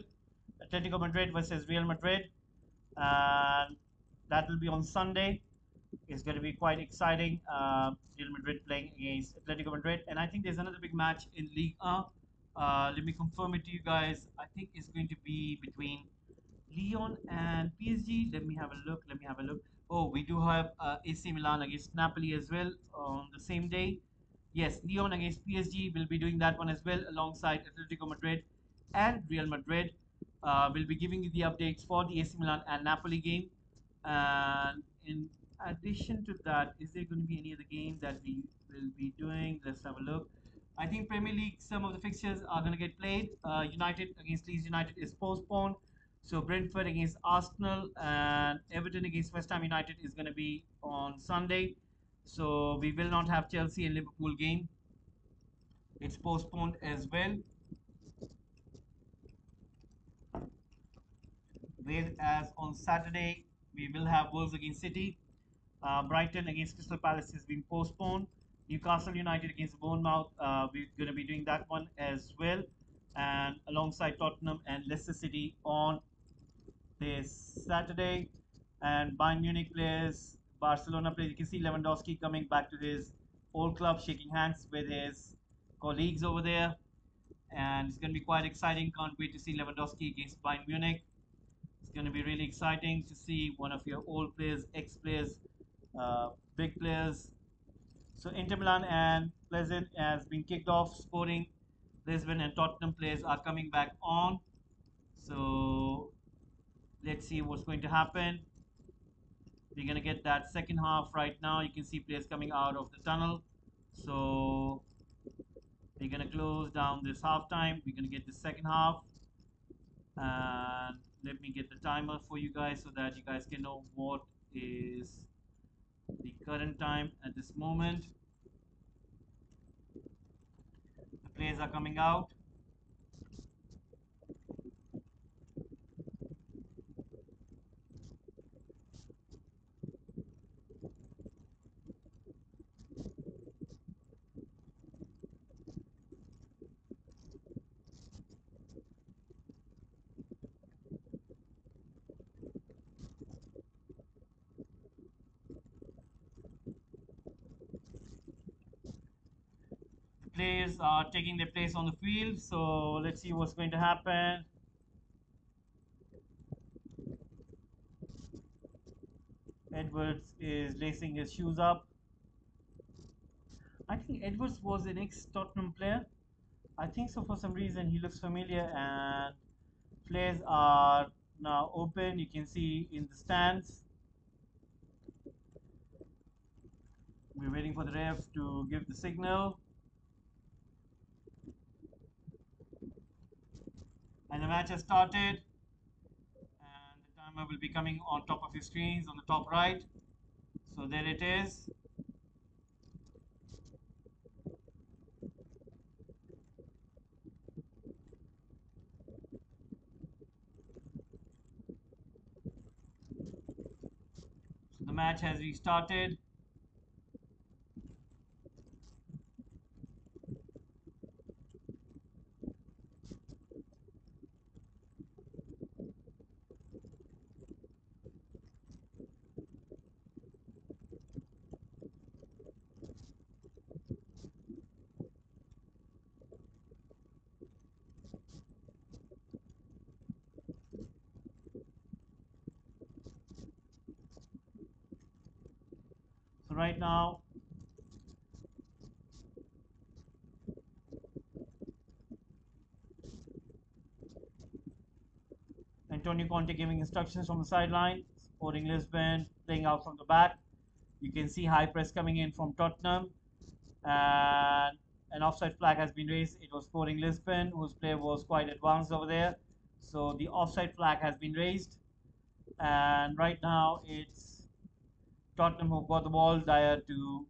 Atletico Madrid versus Real Madrid. And that will be on Sunday. It's going to be quite exciting. Real Madrid playing against Atletico Madrid. And I think there's another big match in Ligue 1. Let me confirm it to you guys. I think it's going to be between Lyon and PSG. Let me have a look. Let me have a look. Oh, we do have AC Milan against Napoli as well on the same day. Yes, Lyon against PSG will be doing that one as well alongside Atletico Madrid and Real Madrid. We'll be giving you the updates for the AC Milan and Napoli game. And in addition to that, is there going to be any other game that we will be doing? Let's have a look. I think Premier League, some of the fixtures are going to get played. United against Leeds United is postponed. So Brentford against Arsenal and Everton against West Ham United is going to be on Sunday. So we will not have Chelsea and Liverpool game. It's postponed as well. Whereas on Saturday we will have Wolves against City. Brighton against Crystal Palace has been postponed. Newcastle United against Bournemouth, we're going to be doing that one as well. And alongside Tottenham and Leicester City on this Saturday. And Bayern Munich plays, Barcelona plays. You can see Lewandowski coming back to his old club, shaking hands with his colleagues over there. And it's going to be quite exciting. Can't wait to see Lewandowski against Bayern Munich. It's going to be really exciting to see one of your old players, ex-players, big players. So Inter Milan and Plzen has been kicked off. Sporting Lisbon and Tottenham players are coming back on. So let's see what's going to happen. We're going to get that second half right now. You can see players coming out of the tunnel. So we're going to close down this half time. We're going to get the second half. And let me get the timer for you guys so that you guys can know what is the current time at this moment. The players are coming out. The players are taking their place on the field. So let's see what's going to happen. Edwards is lacing his shoes up. I think Edwards was an ex-Tottenham player. I think so. For some reason, he looks familiar, and players are now open. You can see in the stands. We're waiting for the ref to give the signal. And the match has started. And the timer will be coming on top of your screens on the top right. So there it is. So the match has restarted. So right now, Antonio Conte giving instructions from the sideline. Sporting Lisbon playing out from the back. You can see high press coming in from Tottenham. And an offside flag has been raised. It was Sporting Lisbon, whose player was quite advanced over there. So the offside flag has been raised. And right now it's Tottenham who got the ball. Dyer to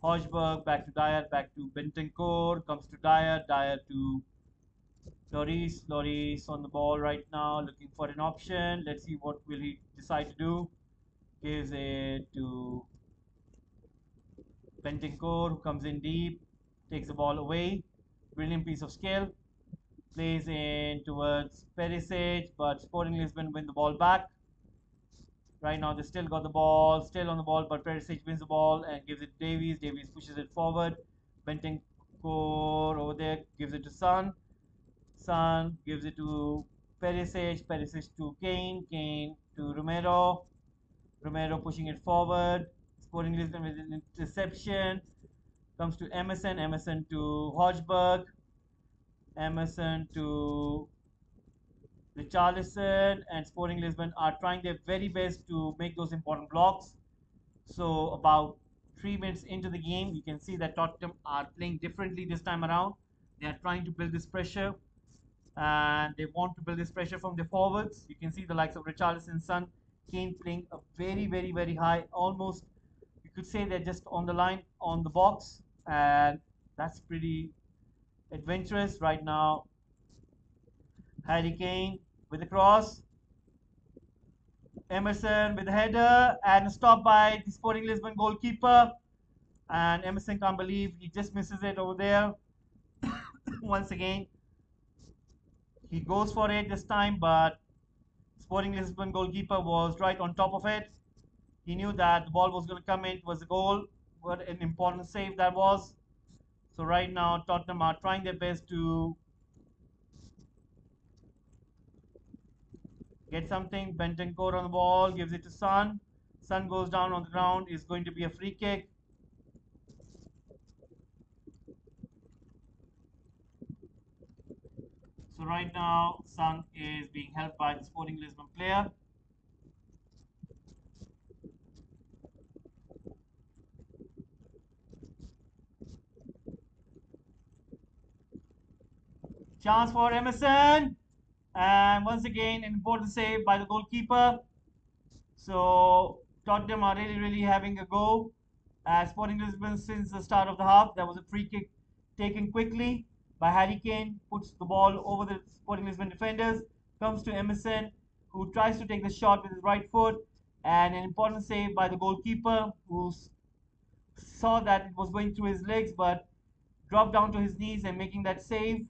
Hojberg, back to Dyer, back to Bentancur, comes to Dyer, Dyer to Loris. Loris on the ball right now, looking for an option. Let's see what will he decide to do. Gives it to Bentancur, who comes in deep, takes the ball away. brilliant piece of skill. Plays in towards Perisic, but Sporting Lisbon win the ball back. Right now, they still got the ball, still on the ball, but Perisic wins the ball and gives it to Davies. Davies pushes it forward. Bentancur over there gives it to Son. Son gives it to Perisic. Perisic to Kane. Kane to Romero. Romero pushing it forward. Sporting Lisbon with an interception. Comes to Emerson. Emerson to Hodgberg. Emerson to Richarlison, and Sporting Lisbon are trying their very best to make those important blocks. So about 3 minutes into the game, you can see that Tottenham are playing differently this time around. They are trying to build this pressure, and they want to build this pressure from the forwards. You can see the likes of Richarlison, Son, Kane playing a very high, almost you could say they're just on the line on the box, and that's pretty adventurous right now. Harry Kane with the cross. Emerson with the header and stopped by the Sporting Lisbon goalkeeper. And Emerson can't believe he just misses it over there. Once again, he goes for it this time, but Sporting Lisbon goalkeeper was right on top of it. He knew that the ball was going to come in. It was a goal. What an important save that was. So right now, Tottenham are trying their best to get something. Bentancur on the ball, gives it to Son. Son goes down on the ground. It's going to be a free kick. So right now, Son is being helped by the Sporting Lisbon player. Chance for Emerson. And once again, an important save by the goalkeeper. So Tottenham are really having a go. Sporting Lisbon since the start of the half. There was a free kick taken quickly by Harry Kane. Puts the ball over the Sporting Lisbon defenders. Comes to Emerson, who tries to take the shot with his right foot. And an important save by the goalkeeper, who saw that it was going through his legs, but dropped down to his knees and making that save.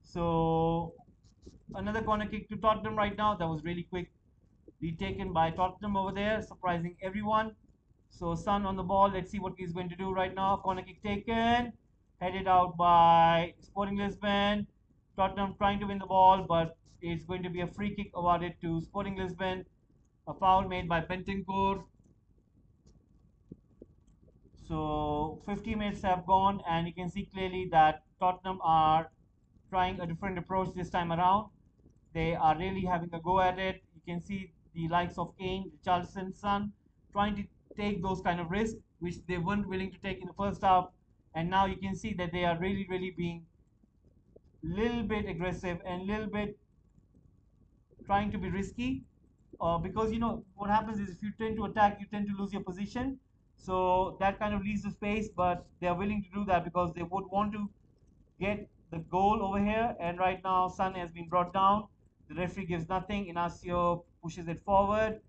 So another corner kick to Tottenham right now. That was really quick. Retaken by Tottenham over there, surprising everyone. So Son on the ball. Let's see what he's going to do right now. Corner kick taken. Headed out by Sporting Lisbon. Tottenham trying to win the ball, but it's going to be a free kick awarded to Sporting Lisbon. A foul made by Bentancur. So 50 minutes have gone, and you can see clearly that Tottenham are trying a different approach this time around. They are really having a go at it. You can see the likes of Kane, Richarlison, Son trying to take those kind of risks, which they weren't willing to take in the first half. And now you can see that they are really being little bit aggressive and little bit trying to be risky, because you know what happens is if you tend to attack, you tend to lose your position. So that kind of leaves the space, but they are willing to do that because they would want to get the goal over here. And right now, Son has been brought down. The referee gives nothing. Inacio pushes it forward,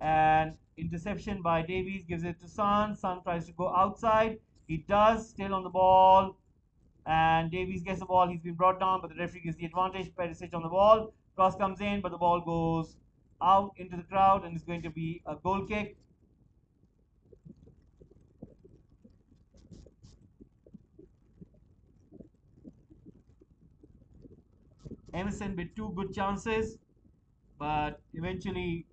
and interception by Davies gives it to Son. Son tries to go outside. He does, still on the ball, and Davies gets the ball. He's been brought down, but the referee gives the advantage. Perisic on the ball. Cross comes in, but the ball goes out into the crowd, and it's going to be a goal kick. Emerson with two good chances, but eventually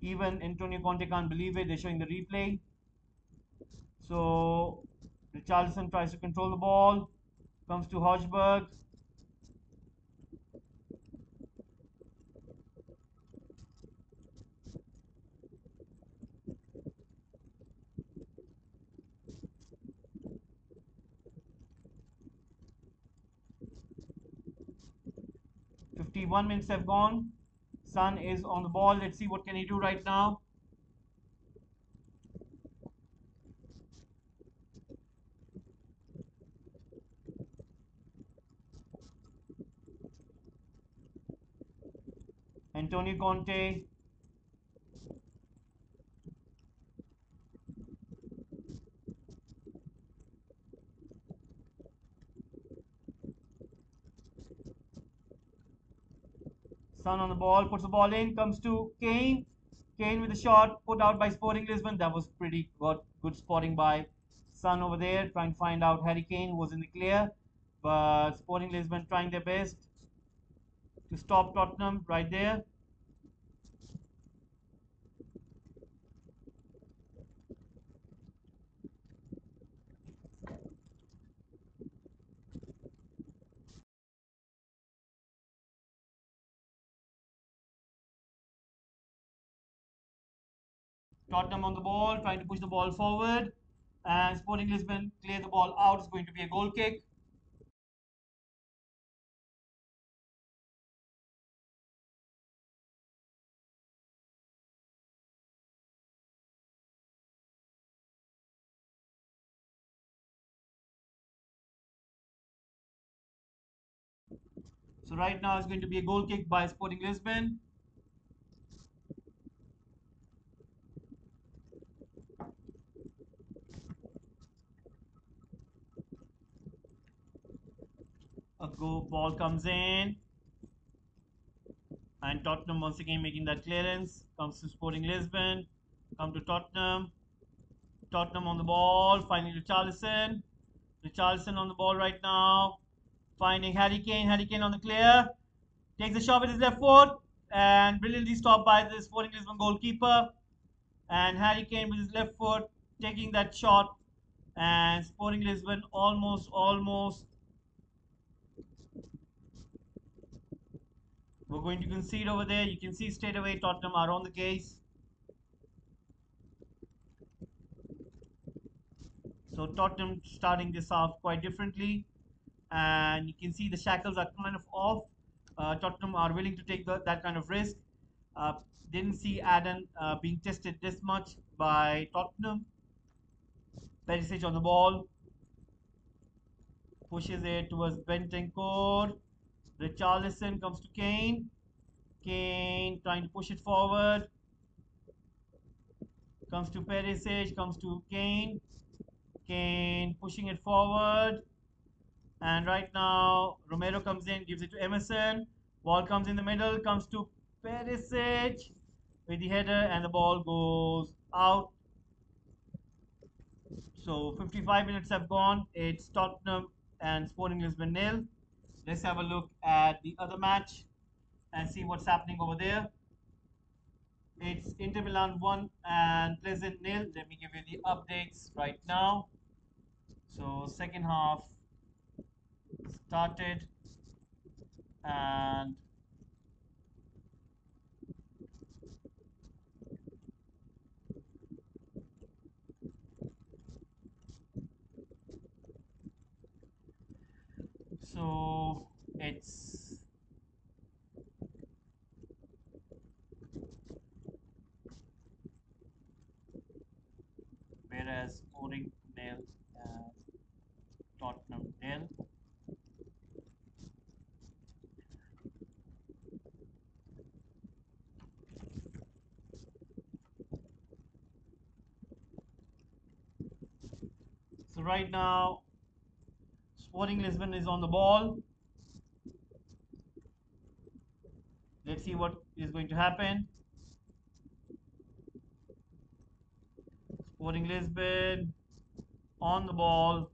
even Antonio Conte can't believe it. They're showing the replay. So Richarlison tries to control the ball, comes to Hodgberg. 51 minutes have gone. Son is on the ball. Let's see what can he do right now. Antonio Conte Son on the ball, puts the ball in, comes to Kane. Kane with a shot put out by Sporting Lisbon. That was pretty good spotting by Son over there, trying to find out Harry Kane, who was in the clear. But Sporting Lisbon trying their best to stop Tottenham right there. Tottenham on the ball, trying to push the ball forward. And Sporting Lisbon clear the ball out. It's going to be a goal kick. So right now it's going to be a goal kick by Sporting Lisbon. A go ball comes in, and Tottenham once again making that clearance. Comes to Sporting Lisbon. Come to Tottenham. Tottenham on the ball, finding Richarlison. Richarlison on the ball right now, finding Harry Kane. Harry Kane on the clear. Takes the shot with his left foot, and brilliantly stopped by the Sporting Lisbon goalkeeper. And Harry Kane with his left foot taking that shot, and Sporting Lisbon almost we're going to concede over there. You can see straight away Tottenham are on the case. So Tottenham starting this off quite differently, and you can see the shackles are kind of off. Tottenham are willing to take that kind of risk. Uh, didn't see Adam being tested this much by Tottenham. Perisic on the ball, pushes it towards Bentancur. Richarlison comes to Kane. Kane trying to push it forward. Comes to Perisic, comes to Kane. Kane pushing it forward. And right now, Romero comes in, gives it to Emerson. Ball comes in the middle, comes to Perisic with the header, and the ball goes out. So 55 minutes have gone. It's Tottenham and Sporting Lisbon nil. Let's have a look at the other match and see what's happening over there. It's Inter Milan 1 and Plzen nil. Let me give you the updates right now. So second half started, and so it's whereas Sporting nil and Tottenham nil. So right now, Sporting Lisbon is on the ball. Let's see what is going to happen. Sporting Lisbon on the ball.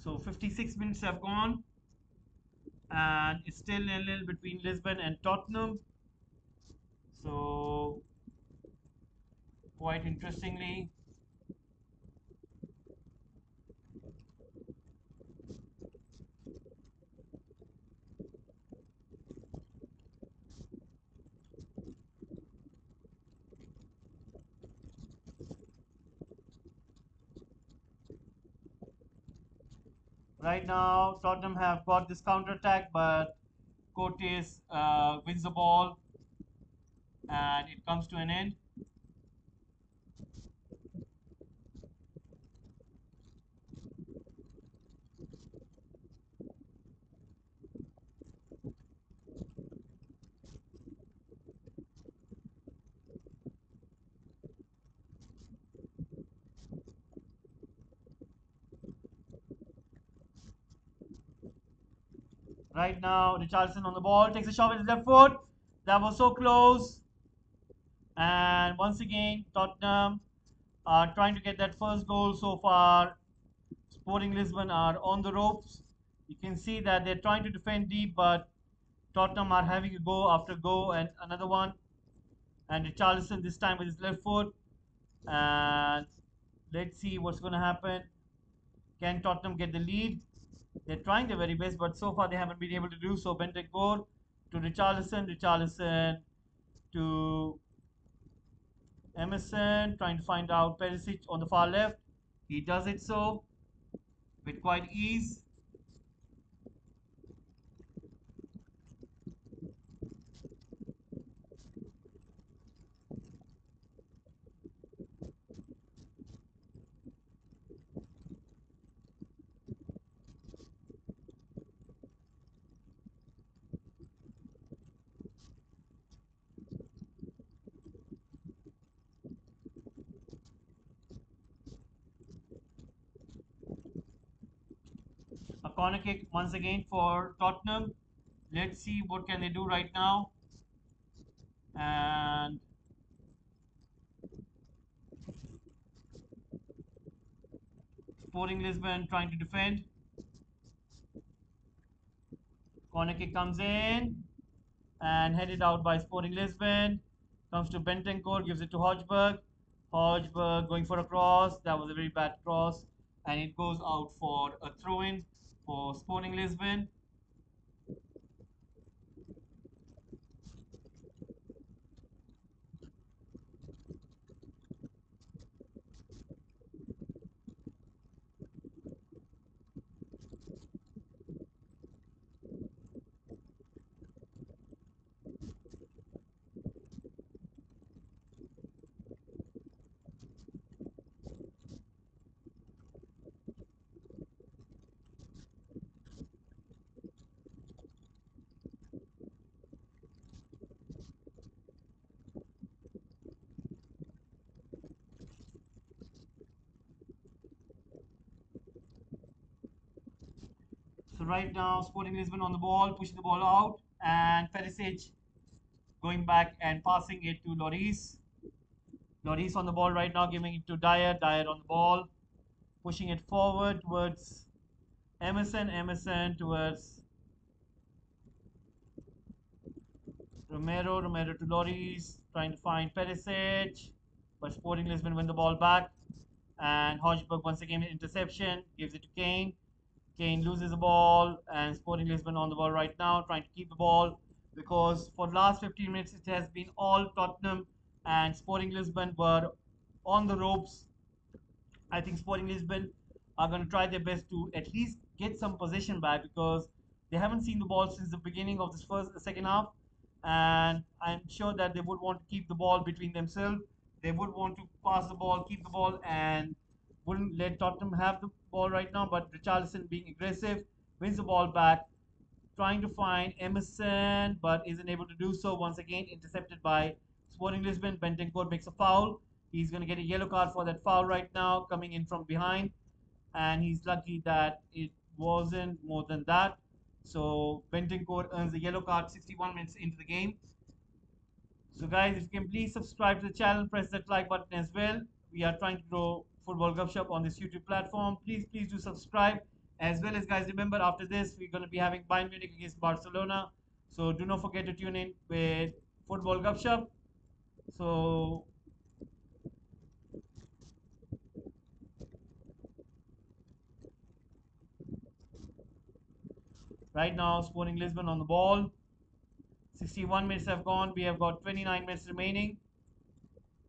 So 56 minutes have gone, and it's still nil-nil between Lisbon and Tottenham. So quite interestingly, right now Tottenham have got this counter attack, but Cotes wins the ball, and it comes to an end. Right now, Richarlison on the ball, takes a shot with his left foot. That was so close. And once again, Tottenham are trying to get that first goal so far. Sporting Lisbon are on the ropes. You can see that they're trying to defend deep, but Tottenham are having a go after go and another one. And Richarlison this time with his left foot. And let's see what's going to happen. Can Tottenham get the lead? They're trying their very best, but so far they haven't been able to do so. Bentancur to Richarlison. Richarlison to Emerson, trying to find out Perisic on the far left. He does it so with quite ease. A corner kick once again for Tottenham. Let's see what can they do right now. And Sporting Lisbon trying to defend. Corner kick comes in and headed out by Sporting Lisbon. Comes to Bentancur, gives it to Hodgberg. Hodgberg going for a cross. That was a very bad cross. And it goes out for a throw in for Sporting Lisbon. So right now, Sporting Lisbon on the ball, pushing the ball out, and Perisic going back and passing it to Lloris. Lloris on the ball right now, giving it to Dyer. Dyer on the ball, pushing it forward towards Emerson. Emerson towards Romero. Romero to Lloris, trying to find Perisic, but Sporting Lisbon win the ball back. And Hodgberg once again interception, gives it to Kane. Kane loses the ball, and Sporting Lisbon on the ball right now, trying to keep the ball because for the last 15 minutes it has been all Tottenham, and Sporting Lisbon were on the ropes. I think Sporting Lisbon are going to try their best to at least get some possession back because they haven't seen the ball since the beginning of this second half, and I'm sure that they would want to keep the ball between themselves. They would want to pass the ball, keep the ball, and wouldn't let Tottenham have the ball right now. But Richarlison being aggressive wins the ball back, trying to find Emerson, but isn't able to do so. Once again, intercepted by Sporting Lisbon. Bentancur makes a foul. He's going to get a yellow card for that foul right now, coming in from behind. And he's lucky that it wasn't more than that. So Bentancur earns a yellow card 61 minutes into the game. So guys, if you can please subscribe to the channel, press that like button as well. We are trying to grow Football Gupshup on this YouTube platform. Please do subscribe. As well as guys, remember after this, we're going to be having Bayern Munich against Barcelona. So do not forget to tune in with Football Gupshup. So right now, Sporting Lisbon on the ball. 61 minutes have gone. We have got 29 minutes remaining.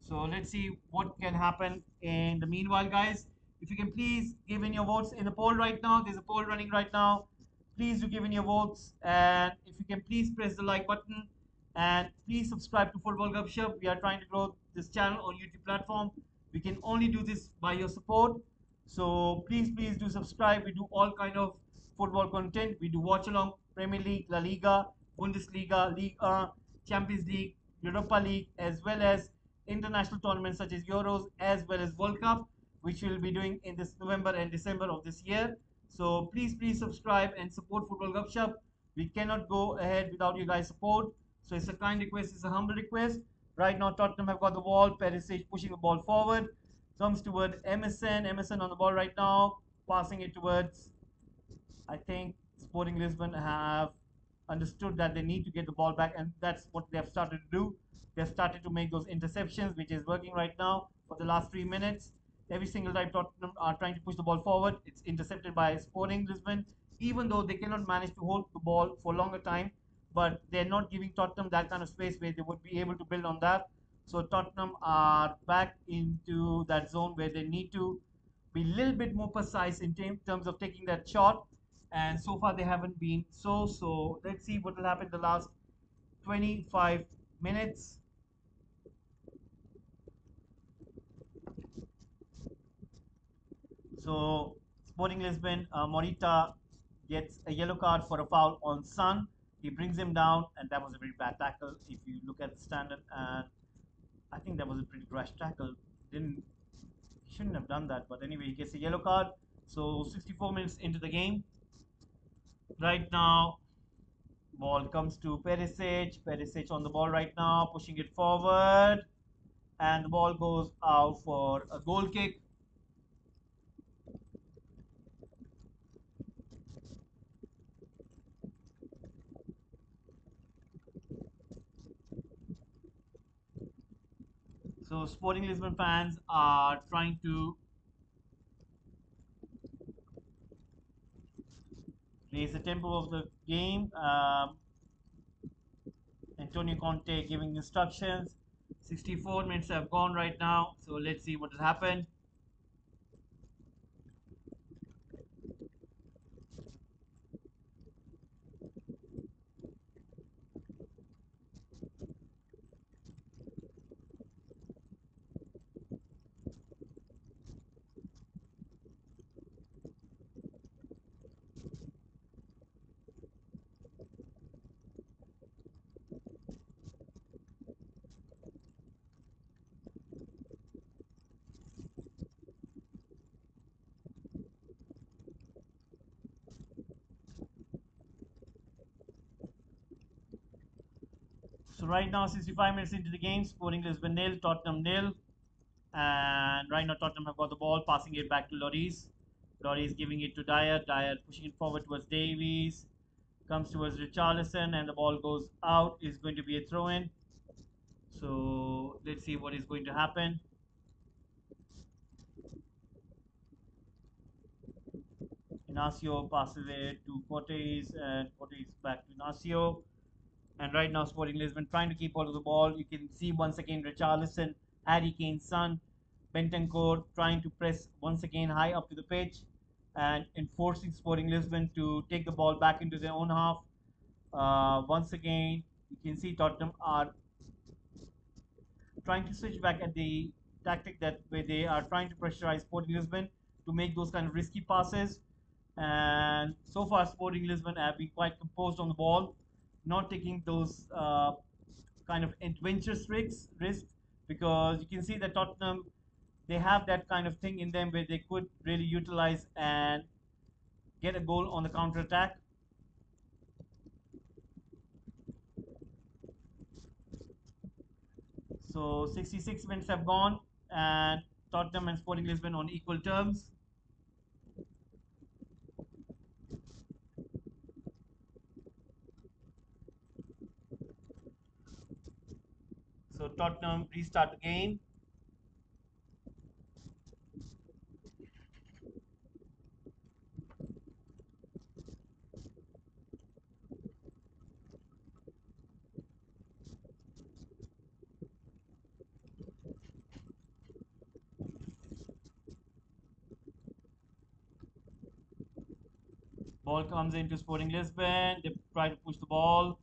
So let's see what can happen in the meanwhile, guys. If you can please give in your votes in the poll right now. There's a poll running right now. Please do give in your votes. And if you can please press the like button. And please subscribe to Football Gupshup. We are trying to grow this channel on YouTube platform. We can only do this by your support. So please do subscribe. We do all kind of football content. We do watch along Premier League, La Liga, Bundesliga, Ligue 1, Champions League, Europa League, as well as international tournaments such as Euros as well as World Cup, which we'll be doing in this November and December of this year. So please subscribe and support Football Gupshup. We cannot go ahead without you guys' support. So it's a kind request, it's a humble request. Right now, Tottenham have got the ball. Perisic pushing the ball forward. Comes toward Emerson. Emerson on the ball right now. Passing it towards, I think, Sporting Lisbon have understood that they need to get the ball back, and that's what they have started to do. They have started to make those interceptions, which is working right now for the last 3 minutes. Every single time Tottenham are trying to push the ball forward, it's intercepted by Sporting Lisbon, even though they cannot manage to hold the ball for a longer time. But they're not giving Tottenham that kind of space where they would be able to build on that. So Tottenham are back into that zone where they need to be a little bit more precise in terms of taking that shot, and so far they haven't been so let's see what will happen the last 25 minutes. So Sporting Lisbon, Morita gets a yellow card for a foul on Sun. He brings him down, and that was a very bad tackle if you look at the standard, and I think that was a pretty rash tackle. Didn't Shouldn't have done that, but anyway, he gets a yellow card. So 64 minutes into the game right now. Ball comes to Perisic. Perisic on the ball right now, pushing it forward, and the ball goes out for a goal kick. So Sporting Lisbon fans are trying to raise the tempo of the game. Antonio Conte giving instructions. 64 minutes have gone right now, so let's see what will happen. So right now, 65 minutes into the game, Sporting Lisbon nil, Tottenham nil. And right now, Tottenham have got the ball, passing it back to Lloris. Lloris giving it to Dyer. Dyer pushing it forward towards Davies. Comes towards Richarlison, and the ball goes out. Is going to be a throw in. So let's see what is going to happen. Inacio passes it to Cortes, and Cortes back to Inacio. And right now, Sporting Lisbon trying to keep hold of the ball. You can see once again Richarlison, Harry Kane's son, Bentancur trying to press once again high up to the pitch and enforcing Sporting Lisbon to take the ball back into their own half. Once again, you can see Tottenham are trying to switch back at the tactic that where they are trying to pressurize Sporting Lisbon to make those kind of risky passes. And so far, Sporting Lisbon have been quite composed on the ball, not taking those kind of adventurous risks, because you can see that Tottenham, they have that kind of thing in them where they could really utilize and get a goal on the counter attack. So 66 minutes have gone, and Tottenham and Sporting Lisbon on equal terms. So Tottenham restart the game. Ball comes into Sporting Lisbon. They try to push the ball.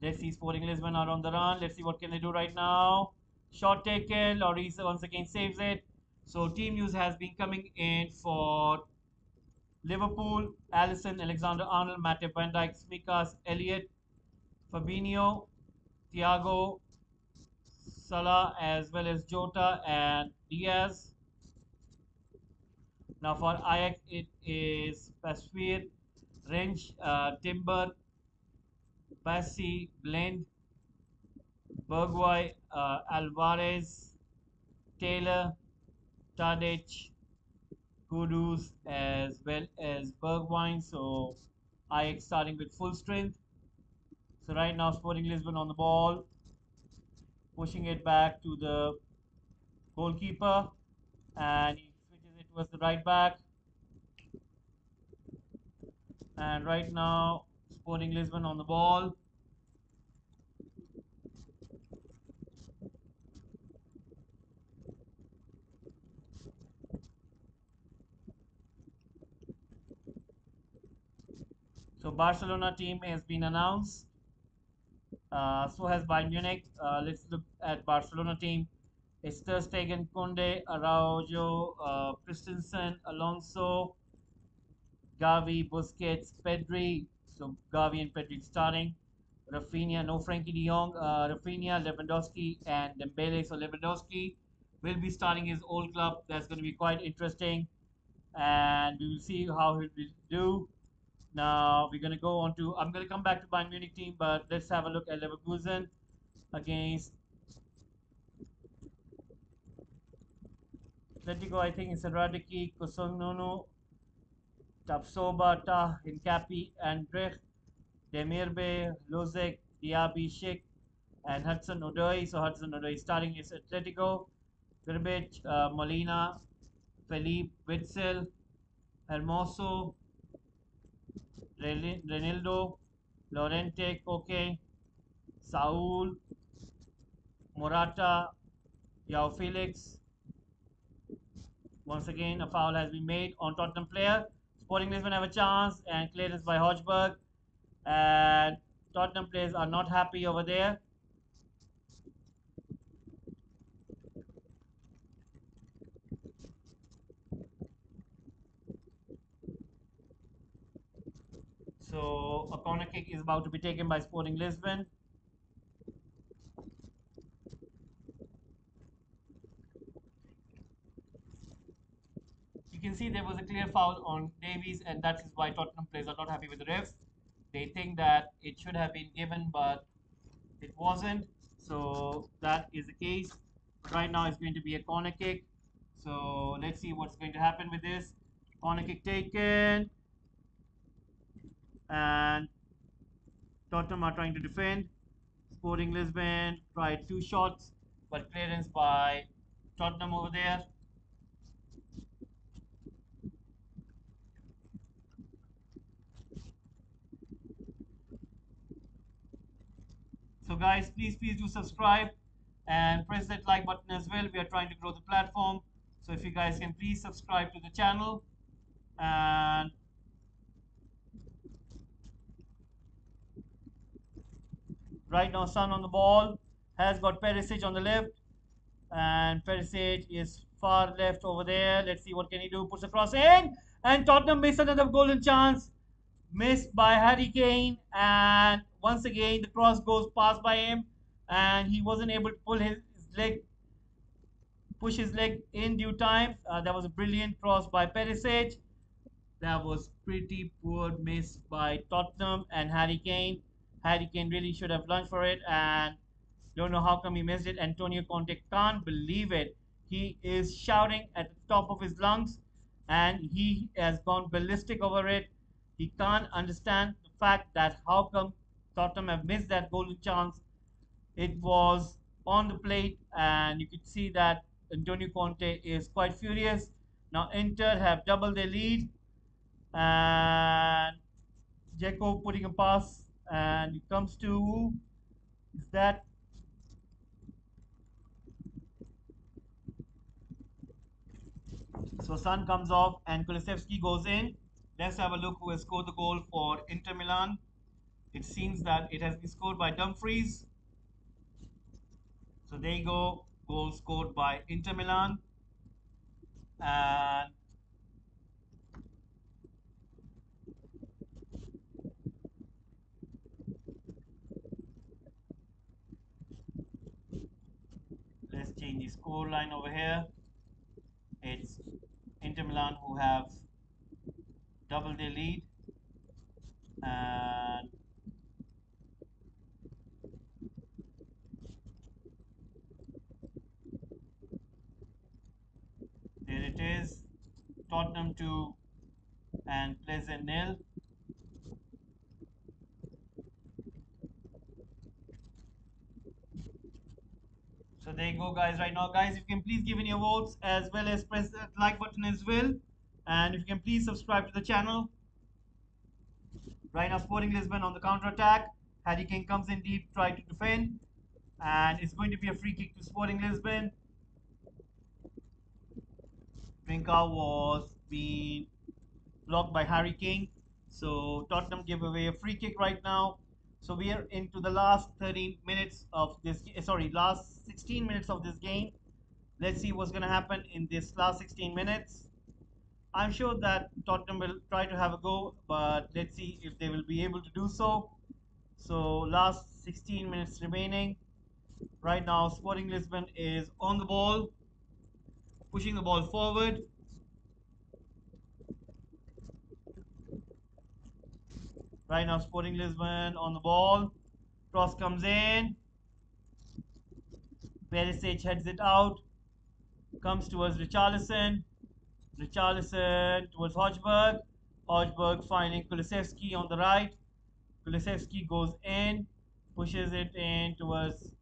Let's see, Sporting Lisbon are on the run. Let's see what can they do right now. Shot taken. Lloris once again saves it. So team news has been coming in for Liverpool. Alisson, Alexander Arnold, Matip Van Dijk, Smikas, Elliott, Fabinho, Thiago, Salah, as well as Jota and Diaz. Now for Ajax, it is Pasveer, Rensch, Timber, Bassi, Blend, Bergwai, Alvarez, Taylor, Tadic, Kudus, as well as Bergwijn. So Ajax starting with full strength. So right now Sporting Lisbon on the ball, pushing it back to the goalkeeper, and he switches it towards the right back. And right now Sporting Lisbon on the ball. So Barcelona team has been announced. So has Bayern Munich. Let's look at Barcelona team. It's Ter Stegen, Conde, Araujo, Christensen, Alonso, Gavi, Busquets, Pedri. So Gavi and Pedri starting. Rafinha, no Frankie de Jong. Rafinha, Lewandowski, and Dembele. So Lewandowski will be starting his old club. That's going to be quite interesting, and we will see how he will do. Now we're going to go on to. I'm going to come back to Bayern Munich team, but let's have a look at Leverkusen against Atletico. I think it's Radiki, Kosognono, Tapsoba, Tah, Hincapi, Andrich, Demirbe, Lozek, Diaby, Sheikh, and Hudson Odoi. So Hudson Odoi starting is Atletico. Grbic, Molina, Felipe, Witzel, Hermoso, Renildo, Lorente, Koke, Saul, Morata, Yao Felix. Once again, a foul has been made on Tottenham player. Sporting Lisbon have a chance, and clearance by Hodgberg. And Tottenham players are not happy over there. So a corner kick is about to be taken by Sporting Lisbon. You can see there was a clear foul on Davies, and that is why Tottenham players are not happy with the refs. They think that it should have been given, but it wasn't. So that is the case. Right now it's going to be a corner kick. So let's see what's going to happen with this. Corner kick taken, and Tottenham are trying to defend. Sporting Lisbon tried two shots, but clearance by Tottenham over there. So guys, please do subscribe and press that like button as well. We are trying to grow the platform. So if you guys can please subscribe to the channel. And right now Son on the ball has got Perisic on the left, and Perisic is far left over there. Let's see what can he do. Puts across in, and Tottenham miss another golden chance. Missed by Harry Kane, and once again the cross goes past by him, and he wasn't able to pull his leg, push his leg in due time. That was a brilliant cross by Perisic. That was pretty poor miss by Tottenham and Harry Kane. Harry Kane really should have lunged for it, and don't know how come he missed it. Antonio Conte can't believe it. He is shouting at the top of his lungs, and he has gone ballistic over it. He can't understand the fact that how come Tottenham have missed that golden chance. It was on the plate, and you could see that Antonio Conte is quite furious. Now Inter have doubled their lead, and Jeko putting a pass, and it comes to is that so Sun comes off and Kulusevski goes in. Let's have a look who has scored the goal for Inter Milan. It seems that it has been scored by Dumfries. So there you go, goal scored by Inter Milan. And let's change the score line over here. It's Inter Milan who have doubled their lead, and Tottenham 2 and Plzen nil. So there you go, guys. Right now, guys, if you can please give in your votes as well as press that like button as well. And if you can please subscribe to the channel. Right now, Sporting Lisbon on the counter attack. Harry Kane comes in deep, try to defend. And it's going to be a free kick to Sporting Lisbon. Trincao was being blocked by Harry Kane. So Tottenham give away a free kick right now. So we are into the last 13 minutes of this, sorry, last 16 minutes of this game. Let's see what's going to happen in this last 16 minutes. I'm sure that Tottenham will try to have a go, but let's see if they will be able to do so. So last 16 minutes remaining. Right now, Sporting Lisbon is on the ball, pushing the ball forward. Right now, Sporting Lisbon on the ball. Cross comes in. Perisic heads it out. Comes towards Richarlison. Richarlison towards Hojberg. Hojberg finding Kulusevski on the right. Kulusevski goes in. Pushes it in towards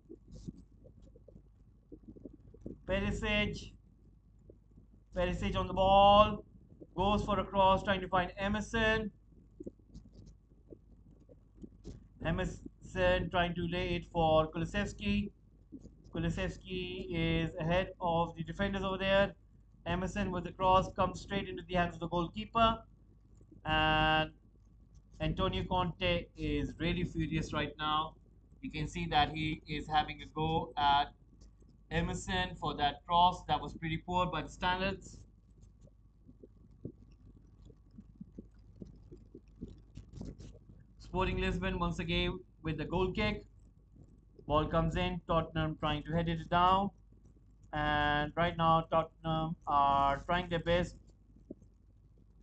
Perisic. Perisic on the ball. Goes for a cross trying to find Emerson. Emerson trying to lay it for Kulusevski. Kulusevski is ahead of the defenders over there. Emerson with the cross comes straight into the hands of the goalkeeper. And Antonio Conte is really furious right now. You can see that he is having a go at Emerson for that cross that was pretty poor by the standards. Sporting Lisbon once again with the goal kick. Ball comes in. Tottenham trying to head it down. And right now, Tottenham are trying their best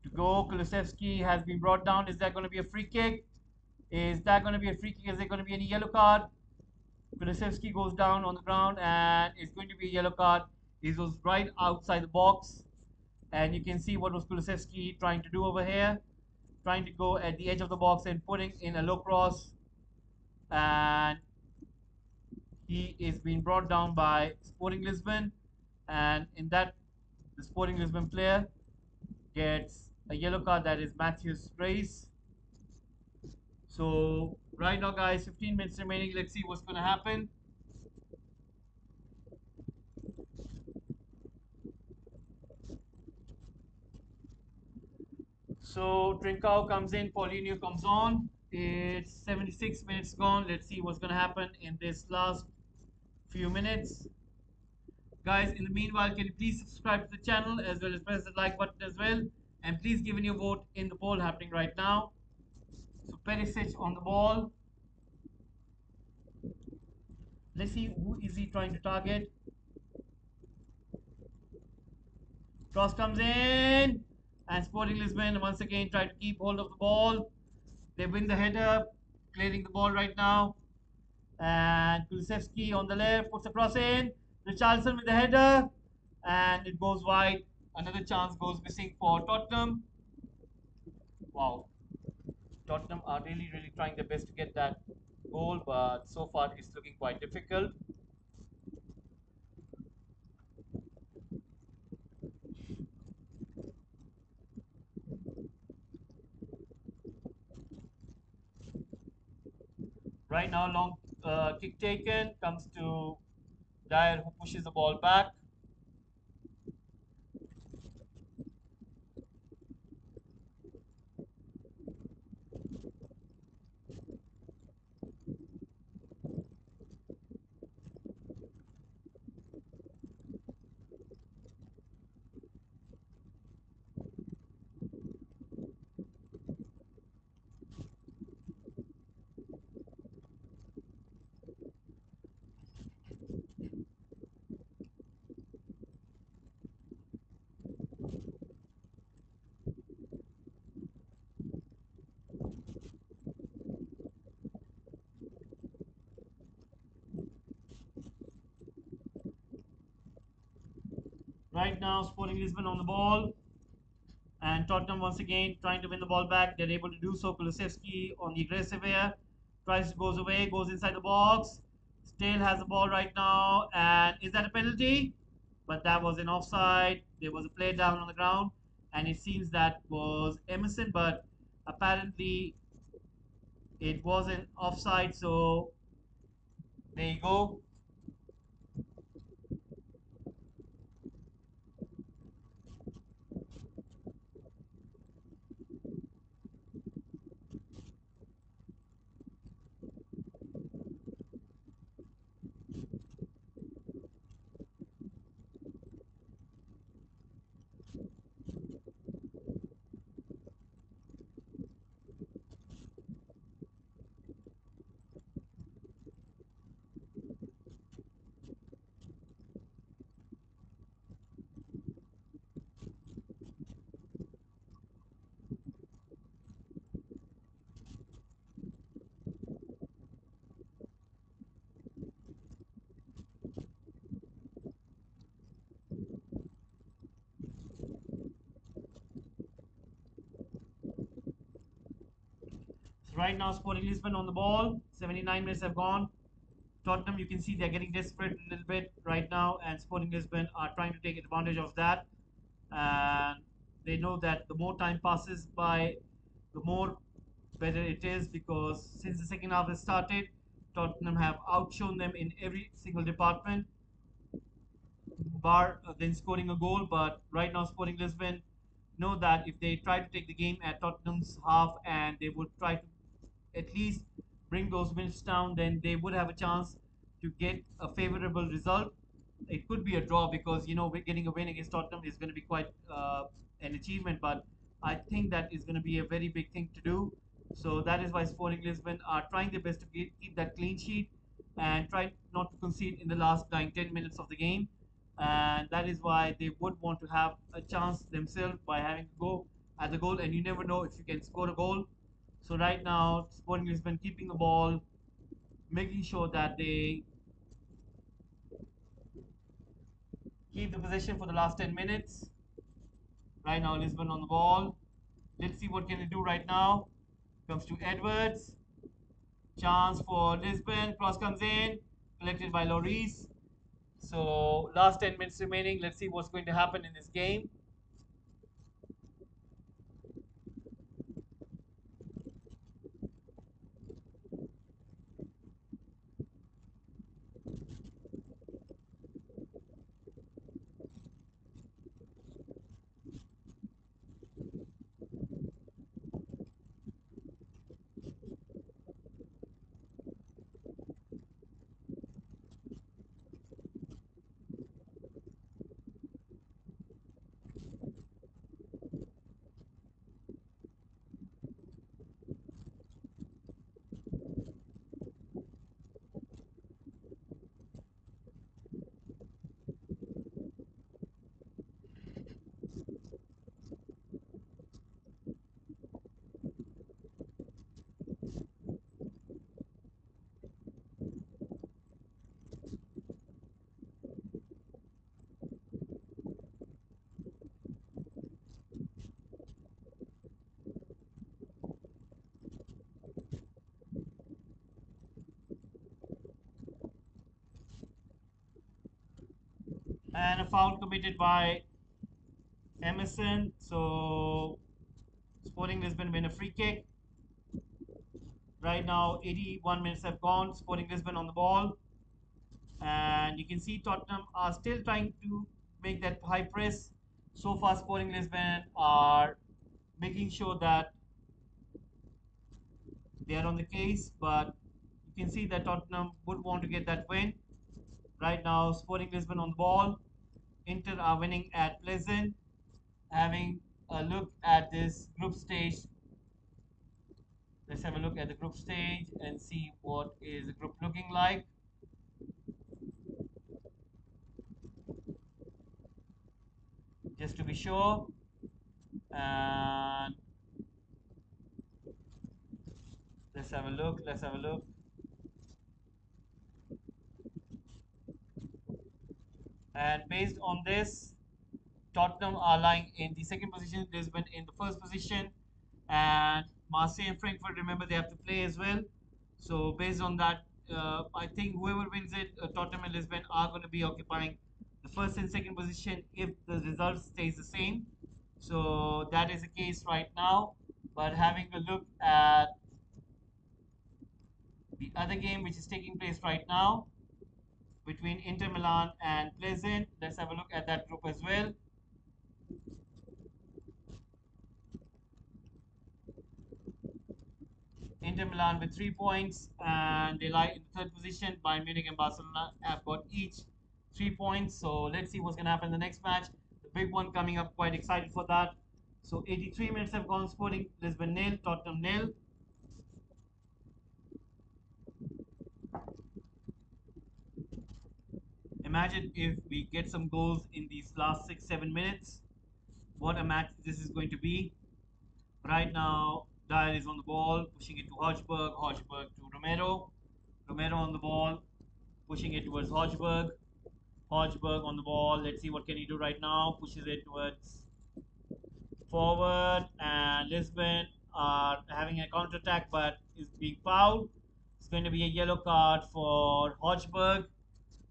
to go. Kulusevski has been brought down. Is that going to be a free kick? Is that going to be a free kick? Is there going to be any yellow card? Kulusevski goes down on the ground and it's going to be a yellow card. He was right outside the box. And you can see what was Kulusevski trying to do over here. Trying to go at the edge of the box and putting in a low cross. And he is being brought down by Sporting Lisbon. And in that, the Sporting Lisbon player gets a yellow card, that is Matthew's race. So right now, guys, 15 minutes remaining. Let's see what's going to happen. So Trincao comes in, Paulinho comes on. It's 76 minutes gone. Let's see what's going to happen in this last few minutes. Guys, in the meanwhile, can you please subscribe to the channel as well as press the like button as well. And please give in your vote in the poll happening right now. So Perisic on the ball. Let's see who is he trying to target. Cross comes in. And Sporting Lisbon once again try to keep hold of the ball. They win the header, clearing the ball right now. And Kulusevski on the left puts a cross in. Richarlison with the header. And it goes wide. Another chance goes missing for Tottenham. Wow. Tottenham are really, really trying their best to get that goal, but so far it's looking quite difficult. Right now, long kick taken comes to Dyer, who pushes the ball back. Right now, Sporting Lisbon on the ball. And Tottenham once again trying to win the ball back. They're able to do so. Kulusevski on the aggressive air. Tries to goes away, goes inside the box. Still has the ball right now. And is that a penalty? But that was an offside. There was a player down on the ground. And it seems that was Emerson, but apparently it was an offside. So there you go. So right now, Sporting Lisbon on the ball. 79 minutes have gone. Tottenham, you can see they're getting desperate a little bit right now, and Sporting Lisbon are trying to take advantage of that. And they know that the more time passes by, the more better it is, because since the second half has started, Tottenham have outshone them in every single department, bar then scoring a goal. But right now, Sporting Lisbon know that if they try to take the game at Tottenham's half and they would try to at least bring those minutes down, then they would have a chance to get a favorable result. It could be a draw, because getting a win against Tottenham is going to be quite an achievement. But I think that is going to be a very big thing to do. So that is why Sporting Lisbon are trying their best to keep that clean sheet and try not to concede in the last 9-10 minutes of the game. And that is why they would want to have a chance themselves by having to go at the goal. And you never know if you can score a goal. So right now, Sporting Lisbon keeping the ball, making sure that they keep the possession for the last 10 minutes. Right now, Lisbon on the ball. Let's see what can they do right now. Comes to Edwards. Chance for Lisbon. Cross comes in. Collected by Lloris. So last 10 minutes remaining. Let's see what's going to happen in this game. And a foul committed by Emerson. So Sporting Lisbon win a free kick. Right now, 81 minutes have gone. Sporting Lisbon on the ball. And you can see Tottenham are still trying to make that high press. So far, Sporting Lisbon are making sure that they are on the case, but you can see that Tottenham would want to get that win. Right now, Sporting Lisbon on the ball. Inter are winning at Plzen. Having a look at this group stage, let's have a look at the group stage and see what is the group looking like. Just to be sure. And let's have a look. Let's have a look. And based on this, Tottenham are lying in the second position, Lisbon in the first position, and Marseille and Frankfurt, remember, they have to play as well. So based on that, I think whoever wins it, Tottenham and Lisbon are going to be occupying the first and second position if the result stays the same. So that is the case right now. But having a look at the other game which is taking place right now between Inter Milan and Plzen, let's have a look at that group as well. Inter Milan with 3 points and they lie in the third position. Bayern Munich and Barcelona have got each 3 points. So let's see what's going to happen in the next match. The big one coming up, quite excited for that. So 83 minutes have gone. Sporting Lisbon nil, Tottenham nil. Imagine if we get some goals in these last 6-7 minutes. What a match this is going to be. Right now, Dyer is on the ball, pushing it to Hodgberg, Hodgberg to Romero. Romero on the ball, pushing it towards Hodgberg. Hodgberg on the ball. Let's see what can he do right now. Pushes it towards forward, and Lisbon are having a counter attack, but is being fouled. It's going to be a yellow card for Hodgberg,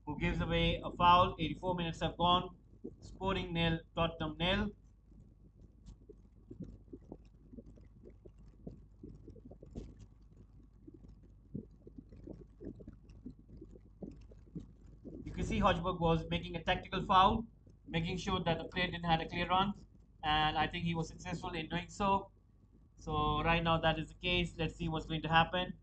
who gives away a foul. 84 minutes have gone. Sporting nil, Tottenham nil. You can see Hodgberg was making a tactical foul, making sure that the player didn't have a clear run, and I think he was successful in doing so. So right now that is the case. Let's see what's going to happen.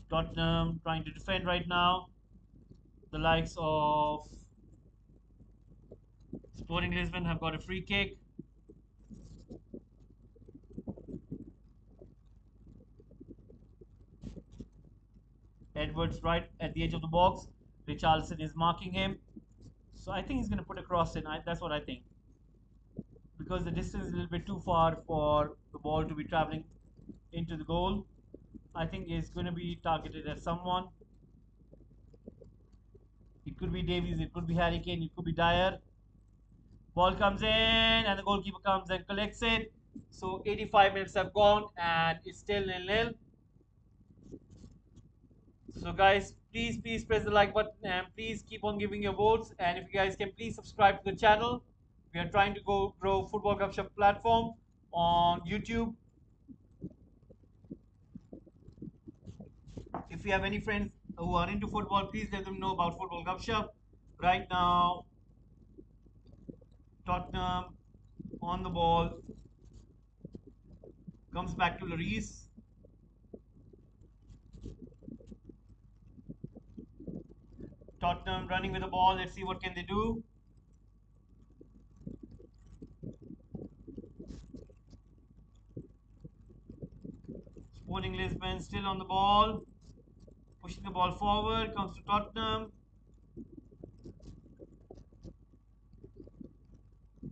Tottenham trying to defend right now. The likes of Sporting Lisbon have got a free kick. Edwards right at the edge of the box. Richarlison is marking him. So I think he's going to put a cross in. That's what I think. Because the distance is a little bit too far for the ball to be traveling into the goal. I think it's going to be targeted at someone. It could be Davies, it could be Harry Kane, it could be Dyer. Ball comes in and the goalkeeper comes and collects it. So 85 minutes have gone and it's still nil-nil. So guys, please press the like button and please keep on giving your votes. And if you guys can please subscribe to the channel. We are trying to grow Football Gupshup platform on YouTube. If you have any friends who are into football, please let them know about Football Gupshup. Right now, Tottenham on the ball, comes back to Lloris. Tottenham running with the ball. Let's see what can they do. Sporting Lisbon still on the ball, pushing the ball forward. Comes to Tottenham.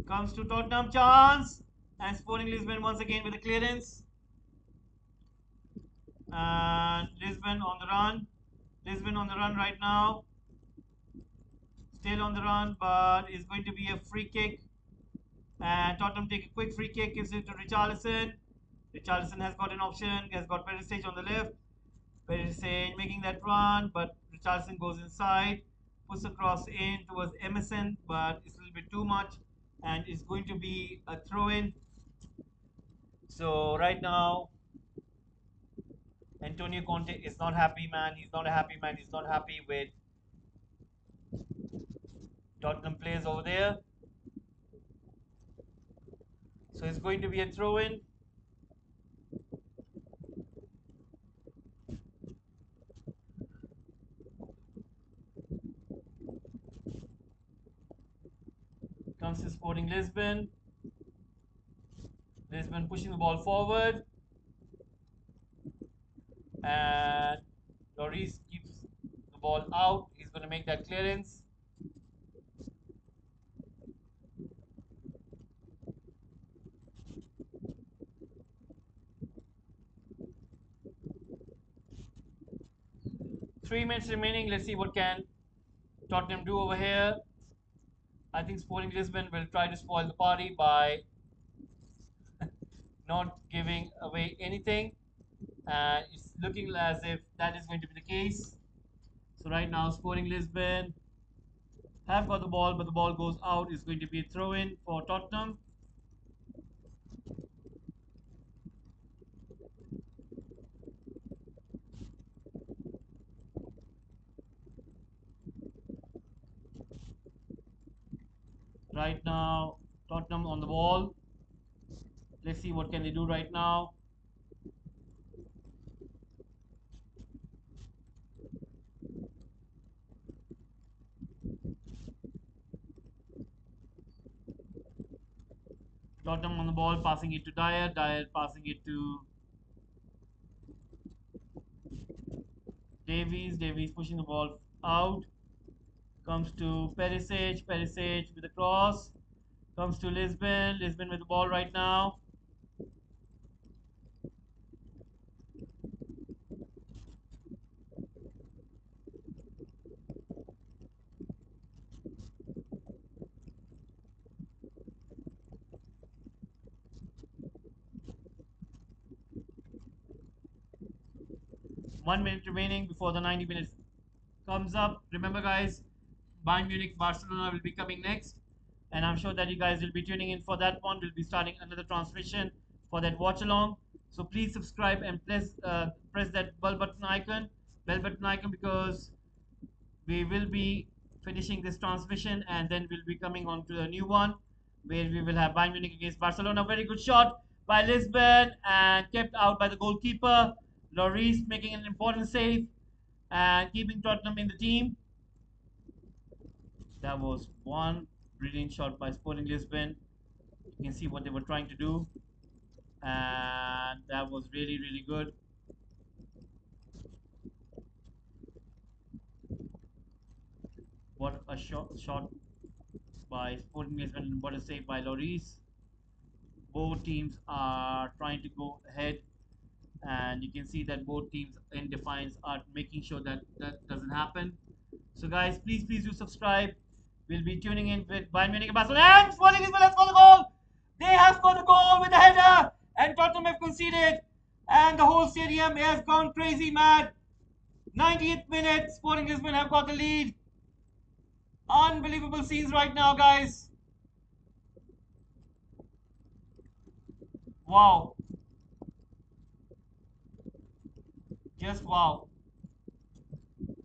Comes to Tottenham, chance, and Sporting Lisbon once again with a clearance. And Lisbon on the run. Lisbon on the run right now. Still on the run, but it's going to be a free kick. And Tottenham take a quick free kick, gives it to Richarlison. Richarlison has got an option, has got Perisic on the left. Perisic making that run, but Richarlison goes inside, puts the cross in towards Emerson, but it's a little bit too much, and it's going to be a throw-in. So right now, Antonio Conte is not happy, man. He's not a happy man. He's not happy with Tottenham players over there. So it's going to be a throw-in. Comes to Sporting Lisbon. Lisbon pushing the ball forward. And Lloris keeps the ball out. He's going to make that clearance. 3 minutes remaining. Let's see what can Tottenham do over here. I think Sporting Lisbon will try to spoil the party by not giving away anything. It's looking as if that is going to be the case. So right now, Sporting Lisbon have got the ball, but the ball goes out. It's going to be a throw-in for Tottenham. Right now, Tottenham on the ball. Let's see what can they do right now. Tottenham on the ball, passing it to Dyer. Dyer passing it to Davies. Davies pushing the ball out. Comes to Perisic. Perisic with a cross. Comes to Lisbon. Lisbon with the ball right now. One minute remaining before the 90 minutes comes up. Remember, guys, Bayern Munich Barcelona will be coming next, and I'm sure that you guys will be tuning in for that one. We'll be starting another transmission for that watch along. So please subscribe and press that bell button icon, because we will be finishing this transmission and then we'll be coming on to a new one where we will have Bayern Munich against Barcelona. Very good shot by Lisbon and kept out by the goalkeeper. Lloris making an important save and keeping Tottenham in the team. That was one brilliant shot by Sporting Lisbon. You can see what they were trying to do, and that was really, really good. What a shot by Sporting Lisbon, and what a save by Lloris. Both teams are trying to go ahead, and you can see that both teams in defiance are making sure that that doesn't happen. So guys, please do subscribe. We'll be tuning in with Bayern Munich and Barcelona. And Sporting Lisbon has scored the goal. They have scored the goal with a header, and Tottenham have conceded, and the whole stadium has gone crazy mad. 90th minute, Sporting Lisbon have got the lead. Unbelievable scenes right now, guys. Wow, just wow.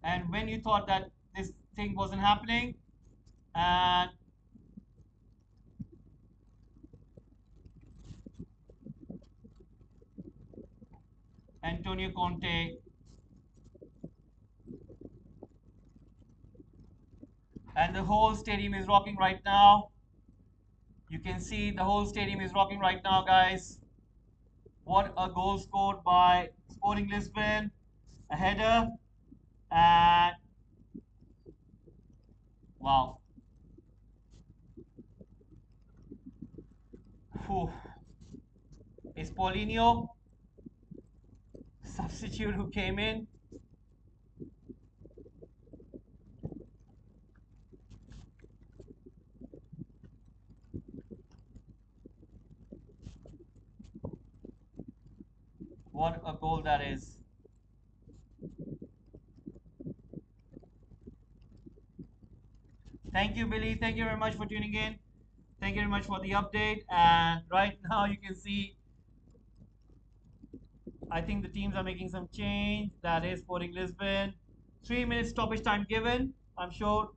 And when you thought that this thing wasn't happening, and Antonio Conte, and the whole stadium is rocking right now. You can see the whole stadium is rocking right now, guys. What a goal scored by Sporting Lisbon. A header, and wow. Whew. Is Paulinho substitute who came in? What a goal that is. Thank you, Billy. Thank you very much for tuning in. Thank you very much for the update. And right now you can see, I think the teams are making some change. That is Sporting Lisbon. 3 minutes stoppage time given. I'm sure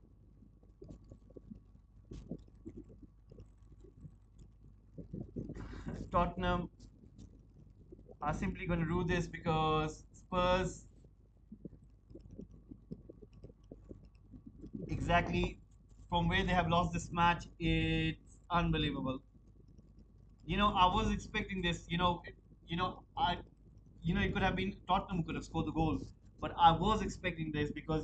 Tottenham are simply going to do this, because Spurs, exactly from where they have lost this match, it's unbelievable. I was expecting this. I, it could have been Tottenham could have scored the goal, but I was expecting this, because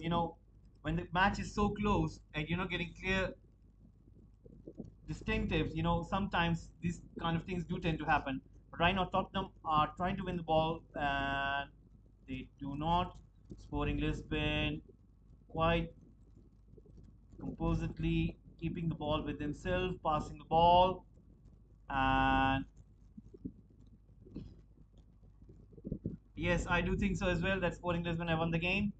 when the match is so close and you're not getting clear distinctives, sometimes these kind of things do tend to happen. But right now, Tottenham are trying to win the ball, and they do not. Sporting Lisbon quite composedly keeping the ball with himself, passing the ball, and yes, I do think so as well that Sporting Lisbon have won the game.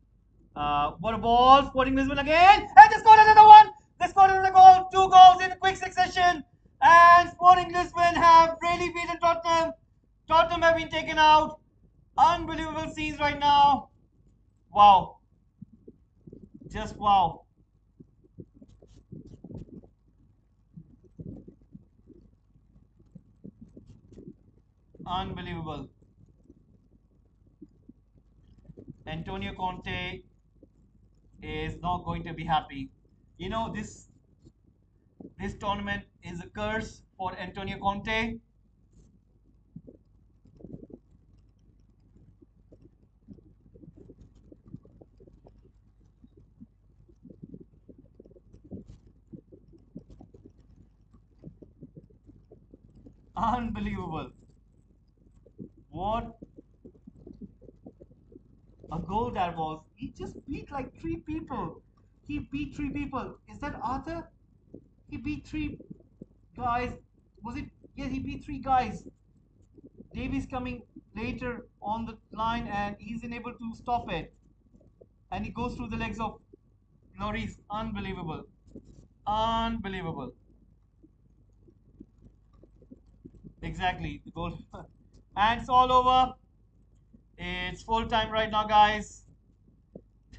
What a ball! Sporting Lisbon again, and they scored another one. They scored another goal, two goals in quick succession, and Sporting Lisbon have really beaten Tottenham. Tottenham have been taken out. Unbelievable scenes right now. Wow, just wow, unbelievable. Antonio Conte is not going to be happy. You know this tournament is a curse for Antonio Conte. Unbelievable. What a goal that was. He just beat like three people. He beat three people. Is that Arthur? He beat three guys. Was it? Yes, he beat three guys. Davies coming later on the line and he's unable to stop it. And he goes through the legs of Lloris. Unbelievable. Unbelievable. Exactly. The goal. And it's all over. It's full time right now, guys.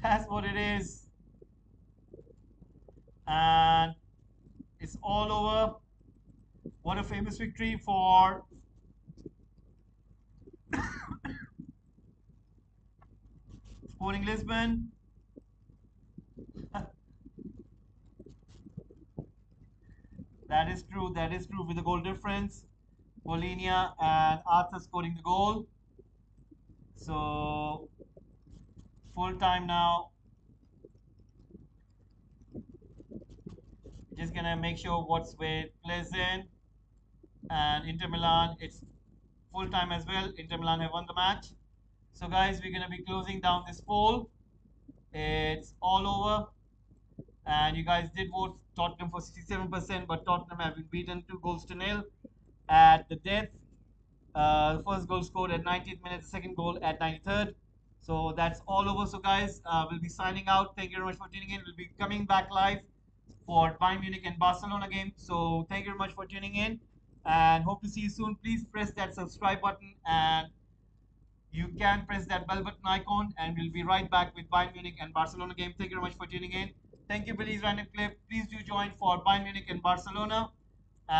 That's what it is. And it's all over. What a famous victory for Sporting Lisbon. That is true. That is true with the goal difference. Polinia and Arthur scoring the goal. So full time now. Just gonna make sure what's with Plzen and Inter Milan. It's full time as well. Inter Milan have won the match. So guys, we're gonna be closing down this poll. It's all over. And you guys did vote Tottenham for 67%, but Tottenham have been beaten 2 goals to nil at the death. The first goal scored at 90th minute, the second goal at 93rd. So that's all over. So guys, we'll be signing out. Thank you very much for tuning in. We'll be coming back live for Bayern Munich and Barcelona game. So thank you very much for tuning in and hope to see you soon. Please press that subscribe button and you can press that bell button icon and we'll be right back with Bayern Munich and Barcelona game. Thank you very much for tuning in. Thank you, Billy's Random Clip. Please do join for Bayern Munich and Barcelona.